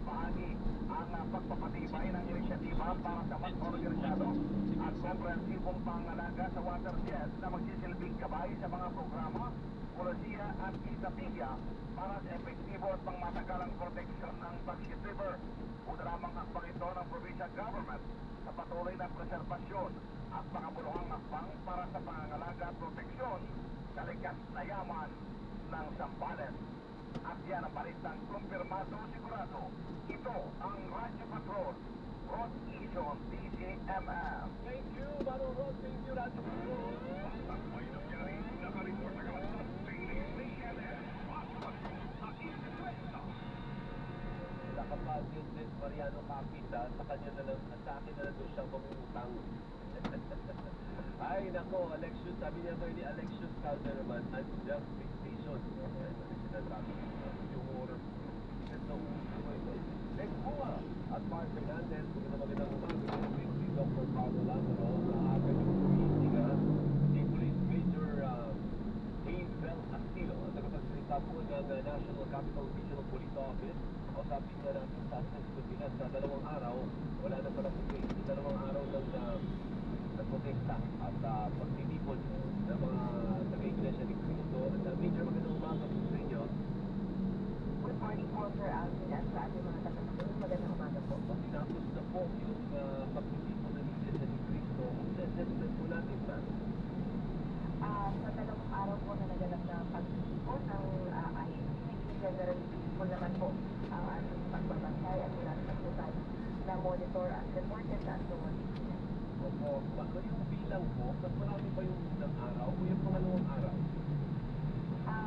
Bahagi ang pagpapatibay ng inisyatiba para sa mas organisado at komprehensibong pangalaga sa watershed na magsisilbing gabay sa mga programa, polisiya at estratehiya para sa epektibo at pangmatagalang proteksyon ng Bagshit River. Una lamang hakbang ito ng provincial government sa patuloy na preserbasyon at makabuluhang hakbang para sa pangangalaga at proteksyon sa likas na yaman ng Zambales. At yan ang balitang kumpirmado sigurado. Ito ang Radyo Patrol, Rod Ison, DCMM. Thank you, Mano Rod. Thank you, Radyo Patrol. At may nangyari, nakareport Mariano Capita, sa kanya na lang, sa akin na lang doon siya mangungutang. Ay, nako, Alexius, sabi niya to ni Alexius Calderman, unjust dictation. Ayan, sinasabi yung oras. Ito, ito. Next Bua at Mark Fernandez, magandang umaga si Dr. Paulo Lázaro, na agad yung tumitingan si Police Major Hazel Astilo, ang tagapagsalita po ng National Capital Regional Police Office. O sabi niya natin sa Pilipinas sa 2 araw, wala na pala po kayo, 2 araw ng nagprotesta at pagtitipon ng mga taga-iglesia ni Cristo. At Major, magandang umaga po sa inyo. Good morning po, Sir Alvin, at sa ating mga tagapagsalita. Magandang umaga po. Tinapos na po yung pagtitipon ng iglesia ni Cristo. Ang assessment po natin, ma'am. Sa 2 araw po na naganap na pagtitipon ng INC, generally po naman po ang ating pagbabantay at wala na po tayo na monitor at reported na tuwan. Opo, baka yung bilang po, mas marami pa yung unang araw o yung pangalawang araw?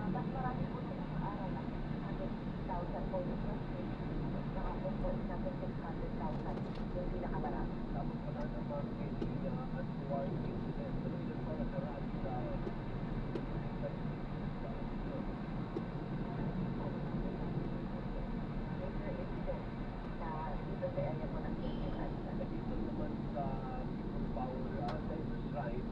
Mas marami po yung unang araw na 100,000 po yung first week. Saka po natin 600,000 yung pinakamarami. Tapos wala na mga untoward incident. Pero ilan pa nakaraan sa major incident na dito sa area po ng Pilipinas. dito naman sa People Power Center Shrine,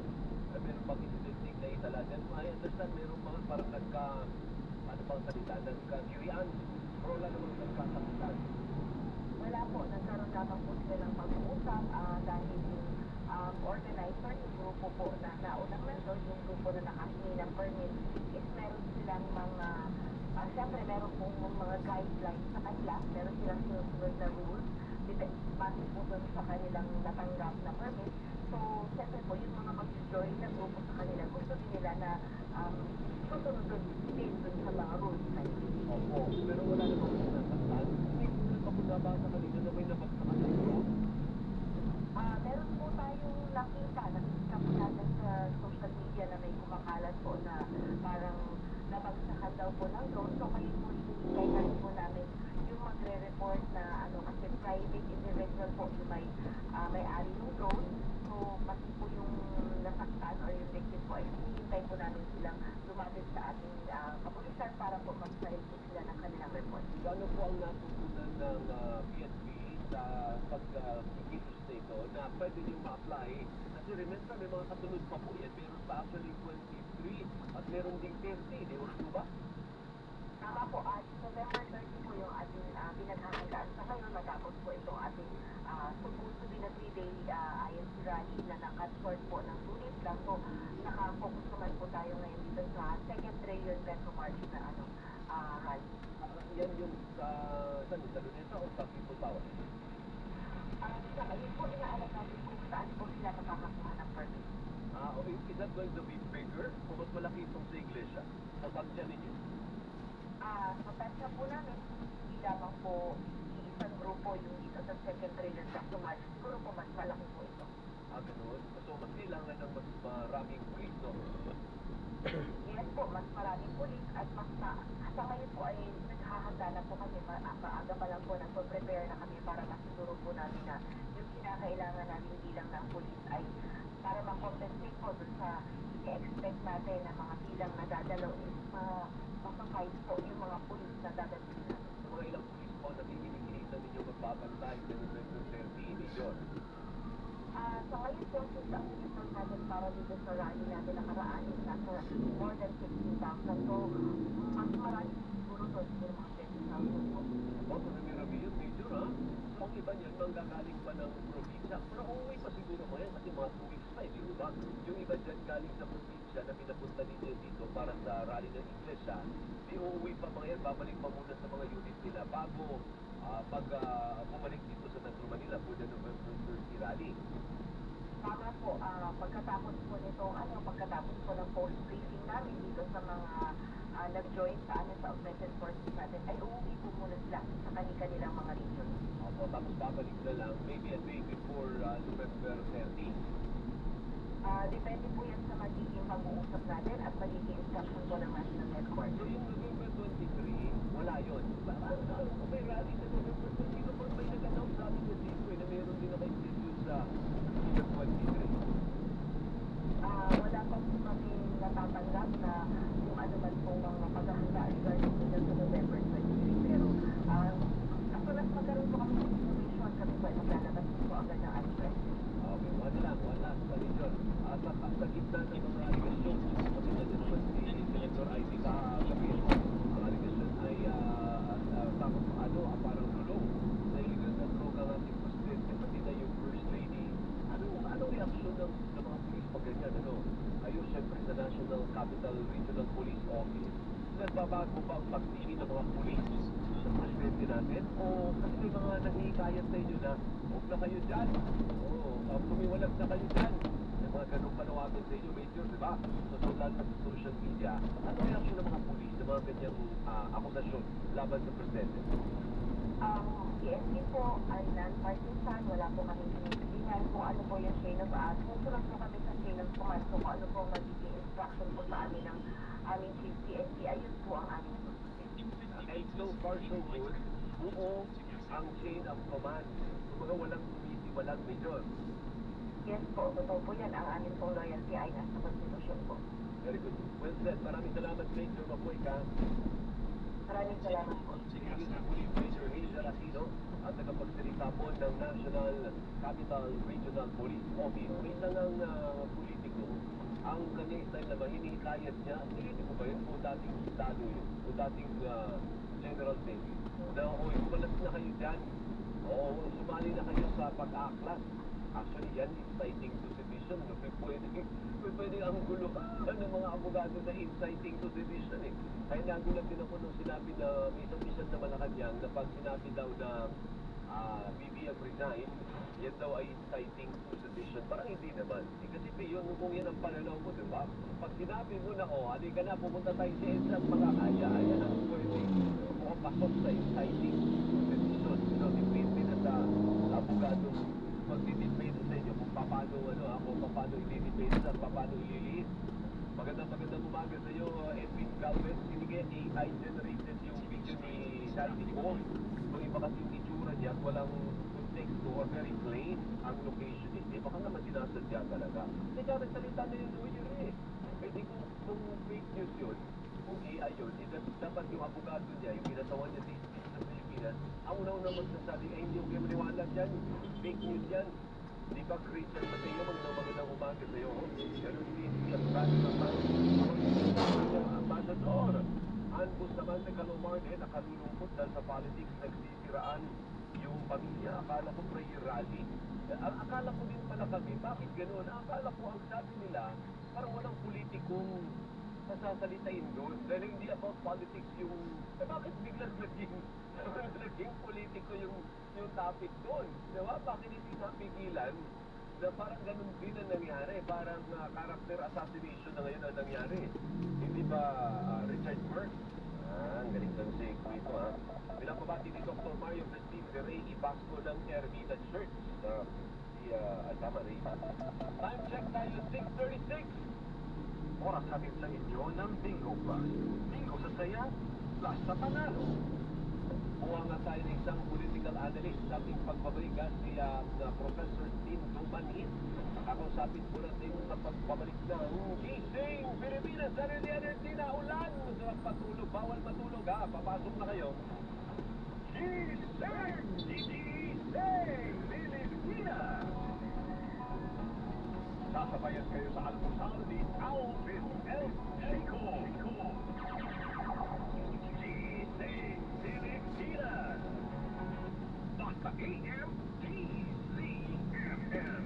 meron bang incident na itala dyan? I understand meron mga parang ano bang salita, nagkagirian. Pero wala namang nagkakapitan. Wala po, nagkaroon lamang po sila ng pag-uusap dahil yung organizer, yung grupo po na naunang nandun, yung grupo na nakahingi ng permit, is meron silang mga, siyempre meron pong mga guidelines sa kanila, meron silang sinusunod na rules, base po dun sa kanilang natanggap na permit. So, siyempre po, yung mga mag-join na grupo sa kanila, gusto din nila na susunod din dun sa mga rules na yun. Opo, pero wala namang sinasaktan. Hindi ko pa nabasa kanina na may nabagsakan ng road. Meron po tayong nakita po natin sa social media na may kumakalat po na parang nabagsakan daw po ng drone. So kayo po hinihintay na rin po namin yung magre-report na kasi private individual po yung may-ari ng drone. So pati po yung nasaktan or yung victim po ay hinihintay po namin silang lumapit sa ating kapulisan para po mag-file po sila ng kanilang report. Ano po ang natutunan ng PNP sa pag-kikilos nito na pwede nyo ma-apply? Kasi remember, may mga kasunod pa po yan. Meron pa actually 23 at meron ding 30, di ba ba? Tama po, November 30 po yung ating pinaghahandaan sa ngayon. Matapos po itong ating supposed to be na 3-day INC rally na naka-short po ng 2 days lang. So, naka-focus naman po tayo ngayon dito sa second trillion peso march na rally. Yan yung sa Luneta o sa People Power? Yun po inaalam natin kung saan po sila makakakuha ng permit. Okay. Is that going to be bigger o mas malaki itong sa iglesia? Sa tansya ninyo? Sa tansya po namin, hindi lamang po isang grupo yung dito sa second trillion peso march. Siguro po mas malaki po ito. Ganun. So, mas kailangan ng mas maraming pulis, no? Yes po, mas maraming pulis at mas sa ngayon po ay naghahanda na po kami, maaga pa lang po nagpo-prepare na kami para masiguro po namin na yung kinakailangan namin bilang ng pulis ay para ma-compensate po dun sa i-expect natin na mga bilang na dadalaw is ma-fight po yung mga pulis na dadalaw natin. Sa mga ilang pulis po na pinipilitan ninyo magbabantay ng November 30, Major? Sa ngayon po, since ang report natin para dito sa rally natin nakaraan is nasa more than 16,000. So, mas marami siguro doon, siguro mga 20,000 po. Marami yun, Major, ha? So, ang iba niyan, manggagaling pa ng probinsya. Pero uuwi pa siguro mo yan kasi mga 2 weeks pa, di ba? Yung iba dyan galing sa probinsya na pinapunta ninyo dito para sa rally ng iglesia, di uuwi pa mga yan, babalik pa muna sa mga unit nila bago bumalik dito sa Metro Manila for the November 30 rally. Tama po, pagkatapos po nito, pagkatapos po ng post-briefing namin dito sa mga nag-join sa augmented forces natin, ay uuwi po muna sila sa kanilang mga region. Opo, tapos babalik na lang, maybe a day before November 30. Depende po yan sa magiging pag-uusap natin at magiging instruction po ng National Headquarters. So yung November 23, wala yun. May rally sa November 20, no? Pag may at kung ano man po mga paghahanda regarding po dyan sa November 23. Pero as soon as magkaroon po kami ng information, kami po ay maglalabas po agad ng address. Okay, one last na region. Sa gitna ng mga aligasyon, kapila din naman si Senator Ivy kagabi, ang aligasyon ay parang gulong na illegal na droga ng ating presidente, pati na yung First Lady. Anong reaksyon ng mga police pag ganyan? Ayun, syempre sa National Capital Regional Police Office, nagbabago ba ang pagtingin ng mga police sa presidente natin? O kasi may mga nangihikayat sa inyo na huwag na kayo dyan. Pumiwalag na kayo dyan. May mga ganong panawagan sa inyo, Major, di ba? So, lalo sa social media, ano reaksyon ng mga police sa mga ganyang akusasyon laban sa presidente? PNP po ay non-partisan, wala po kami pinipigilan kung ano po yung chain of susunod po kami sa chain of command, so kung ano po magiging instruction po sa amin ng aming chief PNP, ayun po ang aming susunod. And so far so good, buo ang chain of command. Kumbaga walang walang Major. Yes po, totoo po yan. Ang aming pong loyalty ay nasa konstitusyon po. Very good. Well said. Maraming salamat, Major Mapoy ka. Maraming salamat po. Major Hazel Aquino, ang tagapagsalita po ng National Capital Regional Police Office. May isang politiko, ang kanyang style naman, hinihikayat niya, politiko ba yun? O dating estado yun? O dating General David? Na, umalas na kayo dyan. Oo, sumali na kayo sa pag-aaklas. Actually, yan, inciting to sedition. Pwede ang gulo ng mga abogado na inciting to sedition eh. Kaya nagulat din ako nung sinabi na may isang mission na Malacanang na pag sinabi daw na BBM resign, yan daw ay inciting to sedition. Parang hindi naman. Kasi yun, kung yan ang pananaw mo, diba? Pag sinabi mo na, halika na, pumunta tayo sa isang makakaya, ayan ang pwede pasok sa inciting to sedition. Depende na sa abogado magdidepende sa inyo kung paano i-depende at paano i-release. Magandang umaga sa iyo, Edwin Galvez. Sinigay AI generated yung video ni Daddy Paul. Kung iba kasi yung itsura niya at walang context or very plain ang location niya. Baka naman sinasadya talaga. Kaya nagsalita na yung lawyer eh. Pwede kung fake news yun, kung AI yun, dapat yung abogado niya, yung pinatawan niya sa Pilipinas, ang una-una magsasabi, ay hindi yung kimaniwala dyan, fake news yan. Di ba Christian sa iyo, magandang umaga sa iyo, ganun din si Ambassador. Anbus naman sa Calomar nakalulungkot dahil sa politics, nagsisiraan yung pamilya. Akala ko prayer rally. Akala ko din pala kami, bakit ganun? Akala ko ang sabi nila, parang walang politikong nasasalitain doon. Dahil hindi about politics yung, bakit biglang naging politiko yung topic doon? Diba? Bakit hindi napigilan na parang ganun din ang nangyari? Parang character assassination na ngayon ang nangyari. Hindi ba Richard Burke? Ang galing ng segue ito ha. Pinapabati ni Dr. Mario Christine de Rey Ibasco ng Ermita Church. Tama Rey. Time check tayo, 6:36. Oras natin sa inyo ng Bingo Plus. Bingo sa saya, plus sa panalo. Buha nga tayo ng isang political analyst sa ating pagbabalika si Professor Tim Dumanhit. Nakausapin po natin sa pagbabalik ng Gising Pilipinas. Sarili energy na ulan. Masarap patulog. Bawal matulog ha. Papasok na kayo. Gising! Gising! Pilipinas! Sasabayan kayo sa almusal ni Alvin L. Chico. Gising Pilipinas. Basta AM DZMM.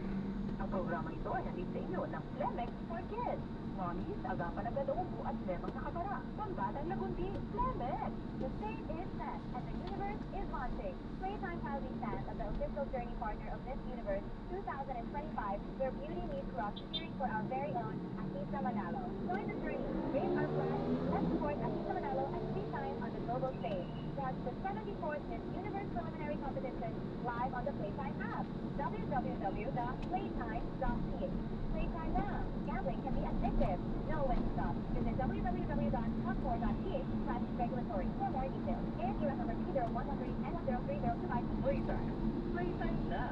Ang programa ito ay hatid sa inyo ng Flemex for Kids. Mommies, agapan ng galoobo at lemang nakabara. Pambatang lagunti, Flemex. The stage is set and the universe is launching. Playtime proudly stands as the official journey partner of Miss Universe 2025, where beauty meets rock, cheering for our very own Akisa Manalo. Join the journey, raise our flag, let's support Akisa Manalo at Playtime on the global stage. Watch the 74th Miss Universe preliminary competition live on the Playtime app. www.playtime.ph. Playtime now. Gambling can be addictive. Know when to stop. Visit www.top4.ph/regulatory for more details. ASUS number P0100 N03025. Playtime. Playtime na.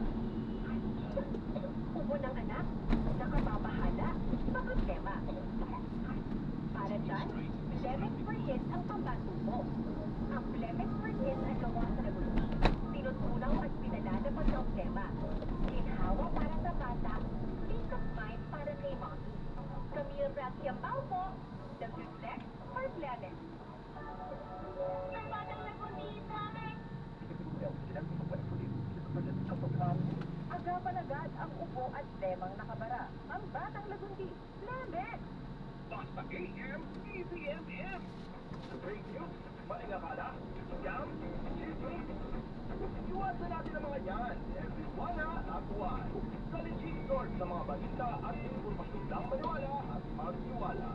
Ubo ng anak. Nakababahala. Problema. Forkit ang pambatubo. Ang Flemex Forkit ay gawa sa lagundi. Tinutunaw at pinalalapat ng flema. Ginhawa para sa bata, peace of mind para kay mommy. Camille Brachiam po, the Flemex or Flemex. Ang batang lagundi, Flemex! Agapan agad ang ubo at lemang nakabara. Ang batang lagundi, Flemex! Basta AM, EBMM. Great news, maling akala, scam, cheating. Iwasan natin ang mga yan. Everyone at one. Sa legit source ng mga balita at informasyon lang maniwala at magtiwala.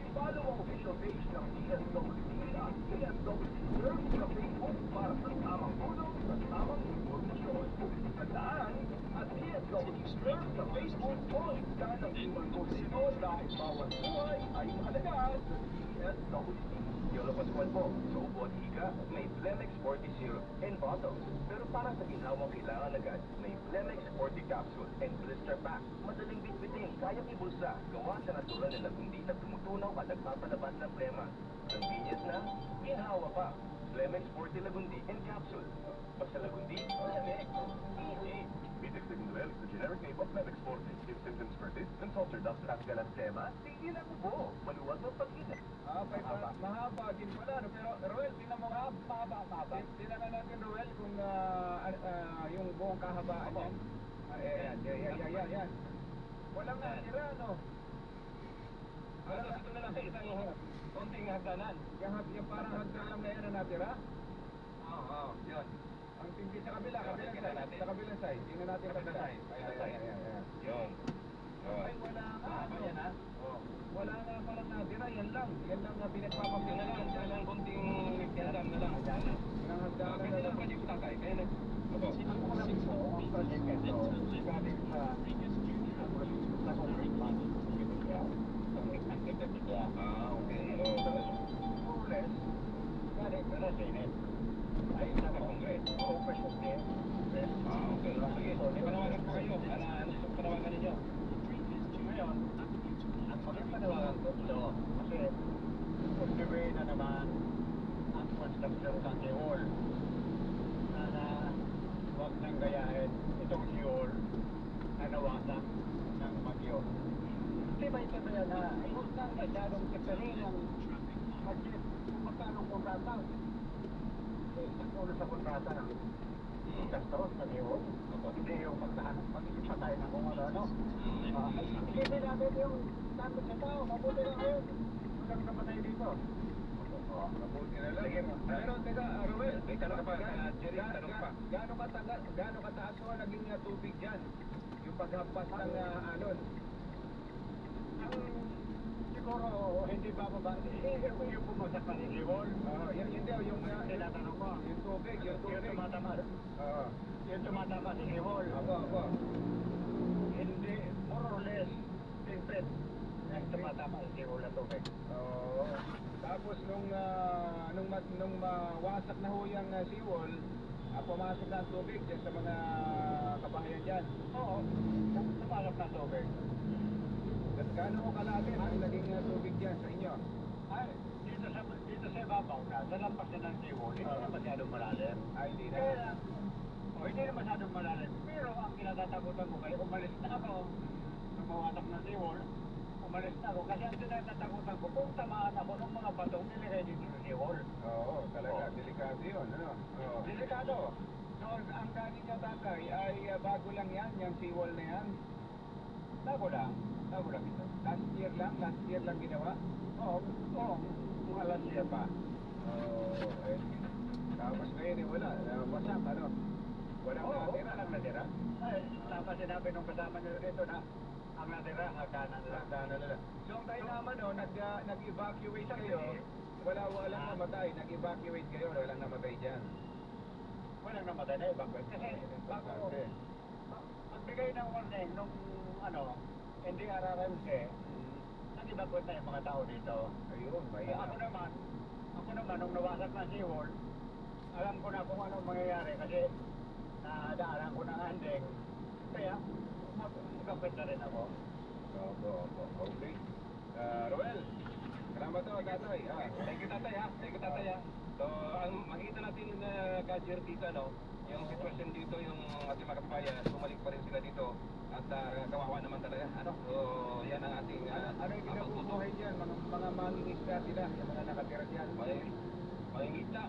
I-follow ang official page ng DSWD at DSWD Service sa Facebook para sa tamang tulong sa tamang informasyon. Tandaan, at DSWD Service sa Facebook kung saan ang iwan ko sa ito dahil bawat buhay ay mahalaga sa DSWD. Yolo Pascual po, sa ubo at higa, may Flemex 40 syrup and bottles. Pero para sa ginhawang kailangan agad, may Flemex 40 capsule and blister pack. Madaling bitbitin, kayang ibulsa. Gawa sa natural na lagundi na tumutunaw at nagpapalabas ng plema. Convenient na, ginhawa pa. Flemex 40 lagundi and capsule. Basta lagundi, Flemex. Easy. Vitex de Minuel is the generic name of Flemex 40. If symptoms persist, consult your doctor. Tanggal ang plema, tigil ang ubo. Maluwag ang pag-init. Mahaba din pala, no? Pero Roel, tingnan mo nga, mahaba. Tingnan natin, Roel, kung yung buong kahabaan yan. Yan. Walang natira, no? Ito na lang sa isang konting hagdanan. Yung parang hagdan lang na yan na natira? Oo, yun. Ang tinggi sa kabilang side. Sa kabilang side. Tingnan natin sa kabilang side. Ayan. Yun. Ay, wala nga. Yan, ha? Wala nga palang natira. Yan lang na pinagpapapinalan. Yan lang konting hagdan na lang. Ang hagdan na lang. Pwede ko takay. Sinang ko lang po ang project ito. Galing sa okay. Progress. Galing sa Senate. Ay, naka-Congress. Official din. Okay. Sige, may panawagan po kayo. Ano yung panawagan ninyo? Ngayon, ang panawagan ko ito, kasi pag-survey na naman ang construction sa Seoul. Sana huwag nang gayahin itong Seoul na nawasak ng bagyo. Kasi may sabihan na huwag nang masyadong tipirin ang budget kung magkano kontrata. Sa kontrata ng gastos na Seoul. Hindi yung mag-isip tayo ng kung ano. Isipin natin yung tanto sa tao, mabuti lang yun. Huwag na patay dito. Mabuti na lang. Pero teka, Roel, may tanong pa. Jerry, tanong pa. Gaano kataas o naging tubig dyan? Yung paghampas ng alon? Siguro, hindi ba ba? Yung pumasak pa ni Seoul? Hindi, yung tinatanong ko. Yung tubig. Yung tumatamas. Yung tumatamas si Seoul. Ako. Hindi, more or less, 10 feet. Yung tumatamas si Seoul na tubig. Tapos nung mawasak na ho yung Seoul, pumasok na ang tubig dyan sa mga kabahayan dyan. Oo, pumasok na ang tubig. Gaano ko kalalim ang naging tubig dyan sa inyo? Ay, dito sa ibabaw na, sa lampas na ng Seoul, hindi na masyadong malalim. Ay, hindi na. Hindi na masyadong malalim. Pero ang kinatatakutan ko kayo, umalis na ako. Nung mawasak ng Seoul, umalis na ako. Kasi ang kinatatakutan ko, kung tamaan ako ng mga batong nilagay dito sa Seoul. Oo, talaga. Delikado yun, ano? Delikado. So, ang galing niya bagay ay bago lang yan, yung Seoul na yan. Bago lang ito. Last year lang ginawa? Oo, mga last year pa. Tapos ngayon wala, wasak ano? Walang natira? Ay, tama sinabi nung kasama nyo rito na ang natira, hagdanan nila. So ang tayo naman nag-evacuate kayo, walang namatay, nag-evacuate kayo, walang namatay dyan. Walang namatay na evacuate. Kasi bago, magbigay ng warning nung hindi RRMC, nag-evacuate na yung mga tao dito. Ayun, ako naman, nung nawasak na Seoul, alam ko na kung anong mangyayari kasi nadaanan ko ng handing. Kaya, mag-evacuate na rin ako. Okay. Roel, salamat to. tatay. Thank you, tatay, ha? Thank you, tatay, ha? So, ang makikita natin na Kajer dito, no? Yung sitwasyon dito, yung ating mga kababayan, bumalik pa rin sila dito. At kawawa naman talaga, ano? So, yan ang ating Ano yung kinabubuhay dyan? Mga mangingisda sila, yung mga nakatira dyan. Mangingisda,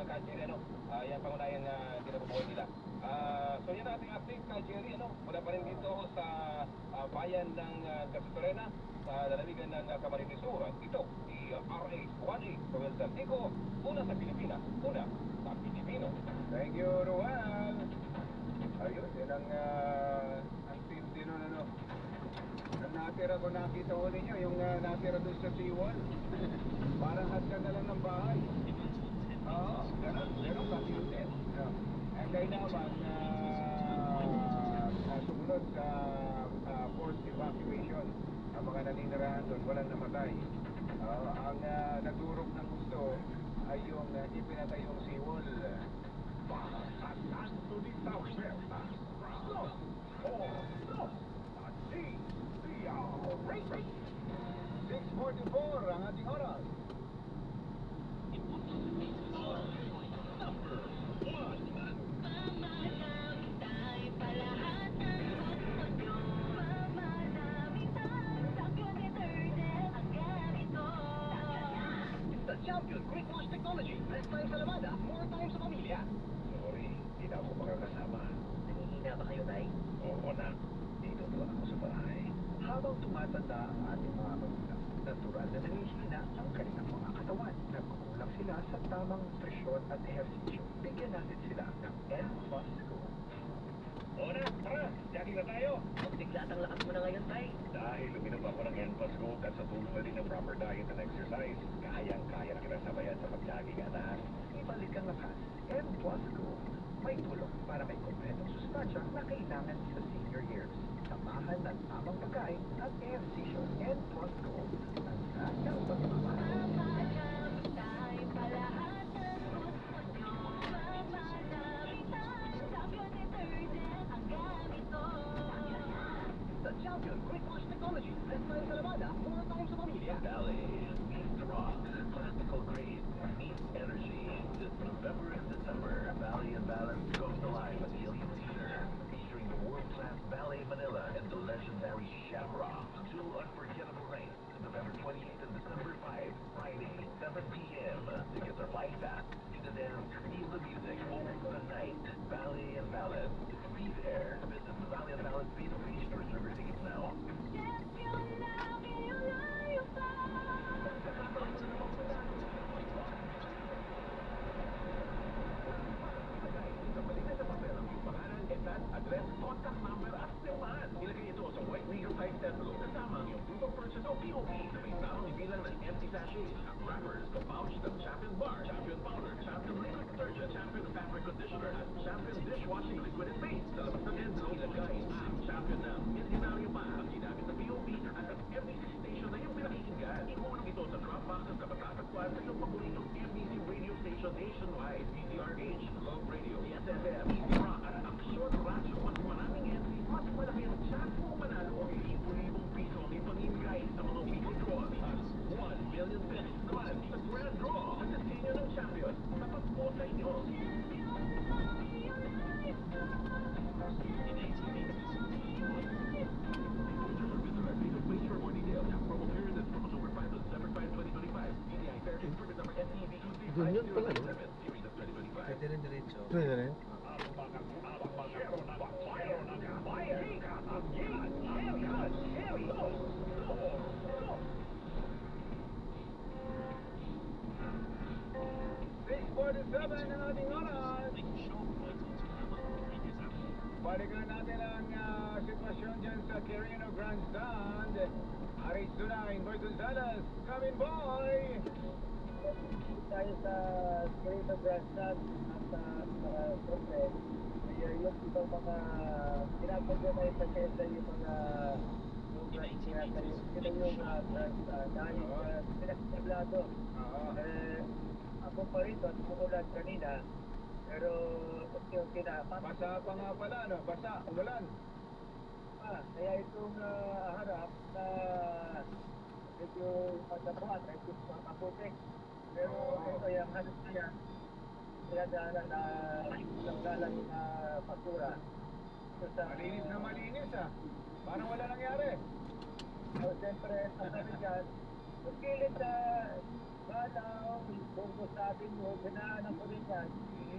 Kajer, ano? Yan pangunahing kinabubuhay nila. So, yan ang ating update, Kajer, ano? Mula pa rin dito sa bayan ng Casutorena, sa lalawigan ng Camarines Sur. Ito, si RH1A, Roel Saltico, una sa Pilipinas, una sa Pilipino. Thank you, Ruel. Ayun, yan ang tindi nun, ano. Ang natira ko, nakita ko ninyo, yung natira doon sa seawall. Parang hasyan na lang ng bahay. Oo, ganun kasi yun din. And kaya naman, sumunod sa forced evacuation, ang mga naninirahan doon, walang namatay. Ang nagdurog ng gusto ay yung ipinatay yung seawall. Racing 6:44 ang ating oras. The Champion Quick Wash Technology. Less time sa lamada, more time sa pamilya. Sorry, hindi na ako makakasama. Nanghihina ba kayo, Tay? Oo na, dito lang ako sa bahay. Habang tumatanda ang ating mga magulang, natural na nanghihina ang kanilang mga katawan. Nagkukulang sila sa tamang presyon at ehersisyo. Bigyan natin sila ng N-Plus Go. Ona, tara, jogging na tayo. Magbiglat ang lakas mo na ngayon, Tay. Dahil uminom ako ng N-Plus Go at sa tulong na din ng proper diet and exercise, kayang-kaya na kinasabayan sa pag-jogging, anak. Ibalik ang lakas. N-Plus Go. May tulong para may kompletong sustansya na kailangan sa senior years. Samahan ng tamang pagkain at ehersisyo. N-Plus Go. Ang lahat ng pagmamahal. The Champion Quick Wash Technology. Less time sa lamada, more time sa pamilya. Ballet meets the rock. Classical grade meets energy. This November and December, Ballet and Balance goes live at Helium Theater, featuring the world-class Ballet Manila and the legendary Shamrock. Two unforgettable nights, November 28th and December 5, Friday, 7 p.m. Tickets are live fast. See the dance, feel the music, own the night. Ballet and Balance. Be there. Visit the Ballet and Balance Facebook page to reserve your tickets now. Address, contact number at naman. Ilagay ito sa white legal type envelope kasama ang iyong proof of purchase o POP na may tamang ibilang ng empty sachets, wrappers, pouch ng Champion Bar, Champion Powder, Champion Liquid Detergent, Champion Fabric Conditioner, at Champion Dishwashing Liquid and Paste. Sa labas ng envelope, ilagay ang Champion na milyonaryo pa ang ginamit na POP at ang MBC station na iyong pinakikinggan. Ihulog ito sa drop box at kapatatagpuan sa iyong paboritong MBC radio station nationwide. DZRH, Love Radio, SFM, Easy Rock, at Action Radio. Mas maraming entries, mas malaki ang chance mo manalo o libo-libong piso ang ipamimigay sa mga weekly draws at 1 million pesos naman sa grand draw sa Casino ng Champion. Tapat po sa inyo. Please for more details. Promo period is from October 5 to December 5, 2025. DTI Fair is permit number SEB 23507 series of 2025. Pwede rin. Ang ating oras. Balikan natin ang sitwasyon dyan sa Quirino Grandstand. Aris Dunay, Boy Gonzales, come in boy! Tayo sa Quirino Grandstand at mga siyempre, yung ibang mga pinapagyan tayo sa kesa yung mga sila yung dahil pinakitablado. Ako pa rito at umulan kanina, pero yung basa pa nga pala, no? Basa, umulan. Kaya itong harap na medyo matabuhan, medyo maputik. Pero ito yung ano siya, pinadaanan na langgalan na basura. Malinis na malinis ah. Parang wala nangyari. So, siyempre, ang sabi dyan, yung kilid sa Balaw, Bungo sa atin mo, ginaanan ko rin yan.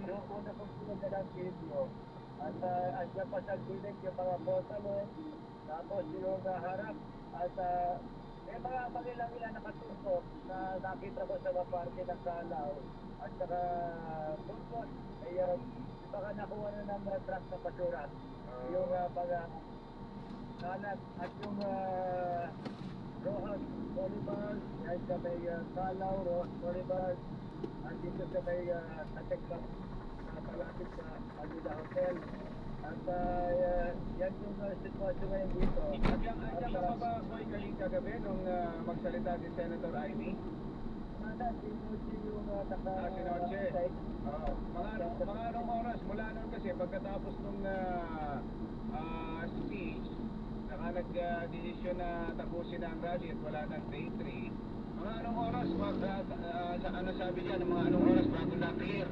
Yung una kong pinagdala ng video. At andyan pa sa gilid yung mga bottle, tapos yung harap. At may mga ilang nakatusok na nakita ko sa mga parke ng Balaw. At saka Bungo, ay baka nakuha na ng truck ng basura. Yung mga kalat at yung Rojas Bolivar, yan sa may Salaw, Rojas Bolivar, at dito sa may Katekbang palapit sa Manila Hotel. At yan yung sitwasyon ngayon dito. Andiyan ka pa ba, Boy, kagabi nung magsalita si Senator Ivy? Si yung Si Noche. Mga anong oras mula nun kasi pagkatapos nung speech, saka nag-desisyon na tapusin na ang rally at wala ng day 3. Mga anong oras, ano sabi niya, mga anong oras bago na-clear?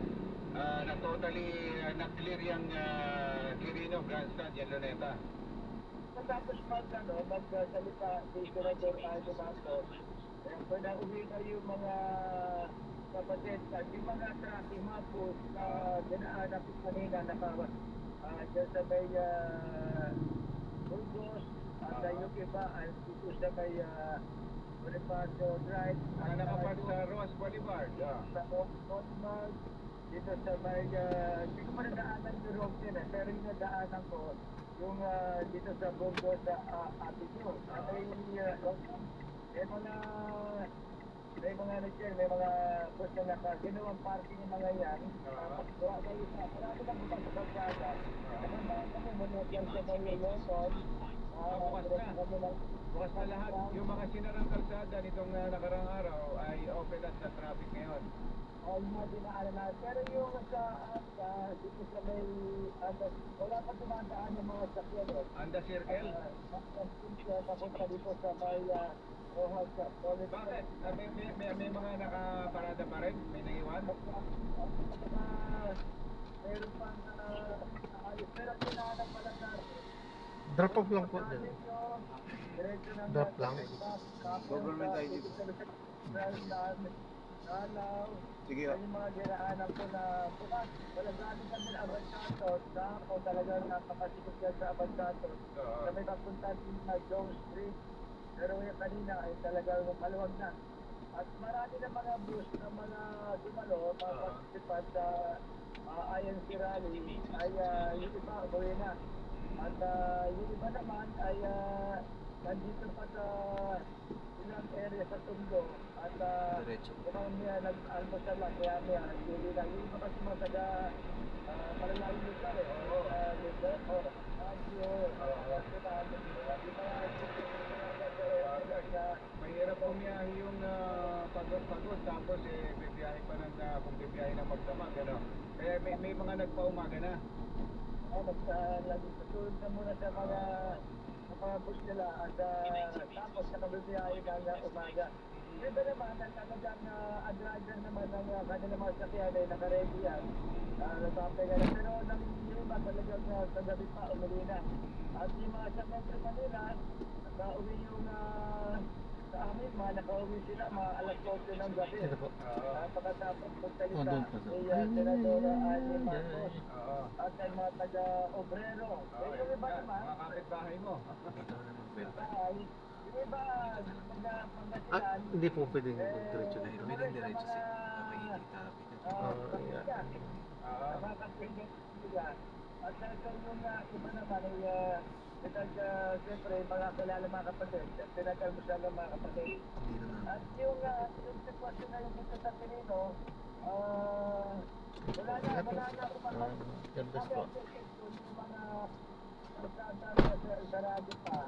Na totally na-clear yung Quirino Grandstand, yung Luneta. Matapos magsalita si Senator Aldo Marcos, kaya uwi na yung mga kapatid at yung mga tracking mga post na dinaanan ko kanina dyan sa may Burgos at yung iba ay dito sa may Bonifacio Drive Mga nakapag sa Rojas Boulevard. sa Boulevard dito sa may hindi ko pa nadaanan yung road din pero yung nadaanan ko yung dito sa Burgos sa Avenue at may mga may mga bus na ginawang parking yung mga yan. Pagkawa kayo sa marami lang bukas sa Barkada. Kami muna dyan sa mga London. Bukas na lahat. Yung mga sinarang kalsada nitong nakarang araw ay open at sa traffic ngayon. Yung mga dinaanan na. Pero yung dito sa may wala pa dumadaan yung mga sakyan. Anda Circle? Papunta dito sa may Rojas Boulevard. Bakit? May mga nakaparada pa rin? May naiwan? Meron pang ayos. Pero pinaanan pala na Drop off lang po din. Drop lang. Government ID. Sige. Yung mga dinaanan ko na bukas. Talagang kami na Abancatos. Kahapon talagang napakasikot yan sa Abancatos. Kami papunta din sa Jones Street. Pero yung kanina ay talagang maluwag na. At marami na mga bus na mga dumalo, mga participant sa INC rally ay yung iba umuwi na. At yung iba naman ay nandito pa sa ilang area sa Tondo. At kung nag-almusal lang, kaya may hindi lang. Yung iba kasi mga taga malalayong lugar Mahirap bumiyahe yung pagod tapos bibiyahe pa ng kung bibiyahe na magdamag, ano. Kaya may mga nagpaumaga na. Nagsusunod na muna sa mga bus nila at tapos nakabibiyahe ng umaga. Iba naman, talagang ang driver naman ng kanilang mga sakyan ay nakaready yan. Natapay ka na. Pero nang iba talagang sa gabi pa, umuli na. At yung mga sa Metro Manila, nakauwi yung sa amin, nakauwi sila mga alas 8 ng gabi. Pagkatapos magsalita, Senadora Ivy Marcos at ang mga taga-obrero. Yung iba naman, mga kapitbahay mo. yung iba, Hindi po pwedeng diretso na ito. Pwedeng diretso at yung iba naman ay siyempre mga kilala mga kapatid, pinag-almusal ng mga kapatid. At yung sitwasyon na yung dito sa Quirino, wala na kumapag. Ganda po. Yung mga sarado pa.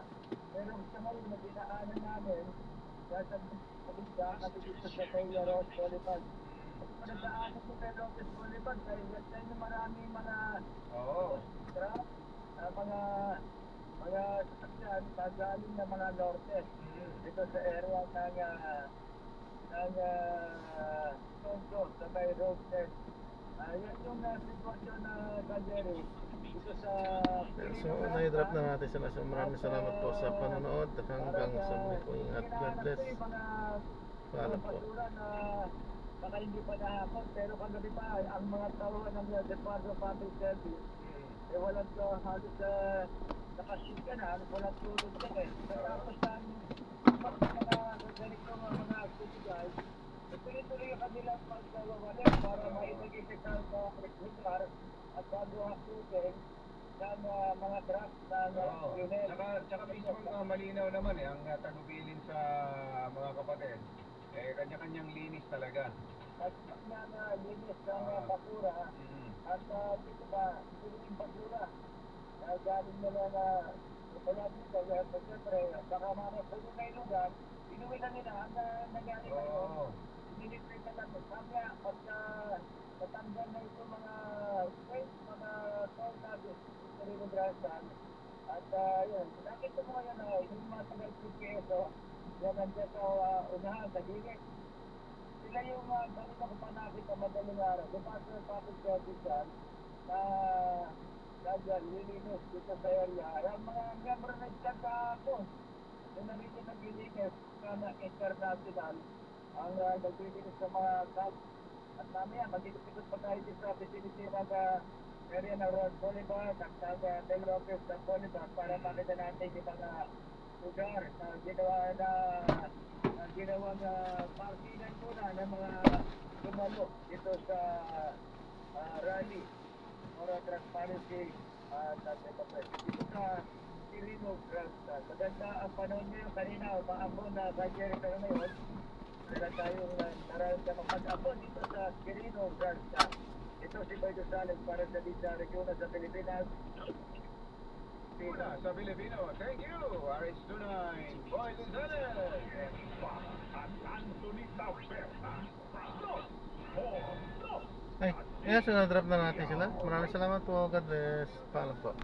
Pero sa ngayon na dinaanan namin, nasa pagkita kami dito sa may Rojas Boulevard. Nagdaanan ko kay Rojas Boulevard, dahil maraming mga truck, mga mga sasakyan pagaling ng mga norte dito sa area ng Tondo sa may road test. Yan yung sitwasyon na Kajeri dito sa So, na-drop na natin sila. So, maraming salamat po sa panonood. Hanggang sa muli po. Ingat. God bless. Paalam po. na baka hindi pa nahakot pero kagabi pa ang mga tauhan ng Department of Public Service walang halos nakaship ka na, halos walang tulog ka eh. Tapos ang mga ganito mga activities, tuloy-tuloy yung kanilang pagkawawala para mailagay sa lugar at bago hakutin ng mga drugs ng unit. Tsaka mismo malinaw naman ang tagubilin sa mga kapatid. Kanya-kanyang linis talaga. At linis ng basura at dito ba, yung basura galing nila na wala dito, siyempre, baka mga puno na yung lugar, inuwi na nila ang nangyari ngayon. Ministry na lang, kaya pagka natanggal na ito mga waste, mga toll natin sa Rio Grande at yun, nakita mo ngayon na yung mga tagal PPSO yan nandiyan sa unahan, sa gilid sila yung kanina ko pa nakita madaling araw Department of Public Service na nandiyan, lilinis dito sa area ang mga member na dyan kahapon yung narinig na lilinis na international ang naglilinis sa mga cab at mamaya mag-ikot pa tayo dito sa vicinity ng area ng Road Boulevard at ng Del Lopez ng Boulevard para makita natin yung mga lugar na ginawang parkingan muna ng mga lumalo dito sa rally or transparency at dito sa Quirino Grandstand. Maganda ang panahon nyo kanina umaambon na Kajeri pero ngayon meron tayong nararamdaman mag-ambon dito sa Quirino Grandstand. Ito si Boy Gonzales para sa Lisa Regional sa Pilipinas. Una sa Pilipino, thank you! RH29, Boy Gonzales! At Anthony Taberna. Dos, four, dos. Ay, so na-drop na natin sila. Maraming salamat po. God bless. Paalam po.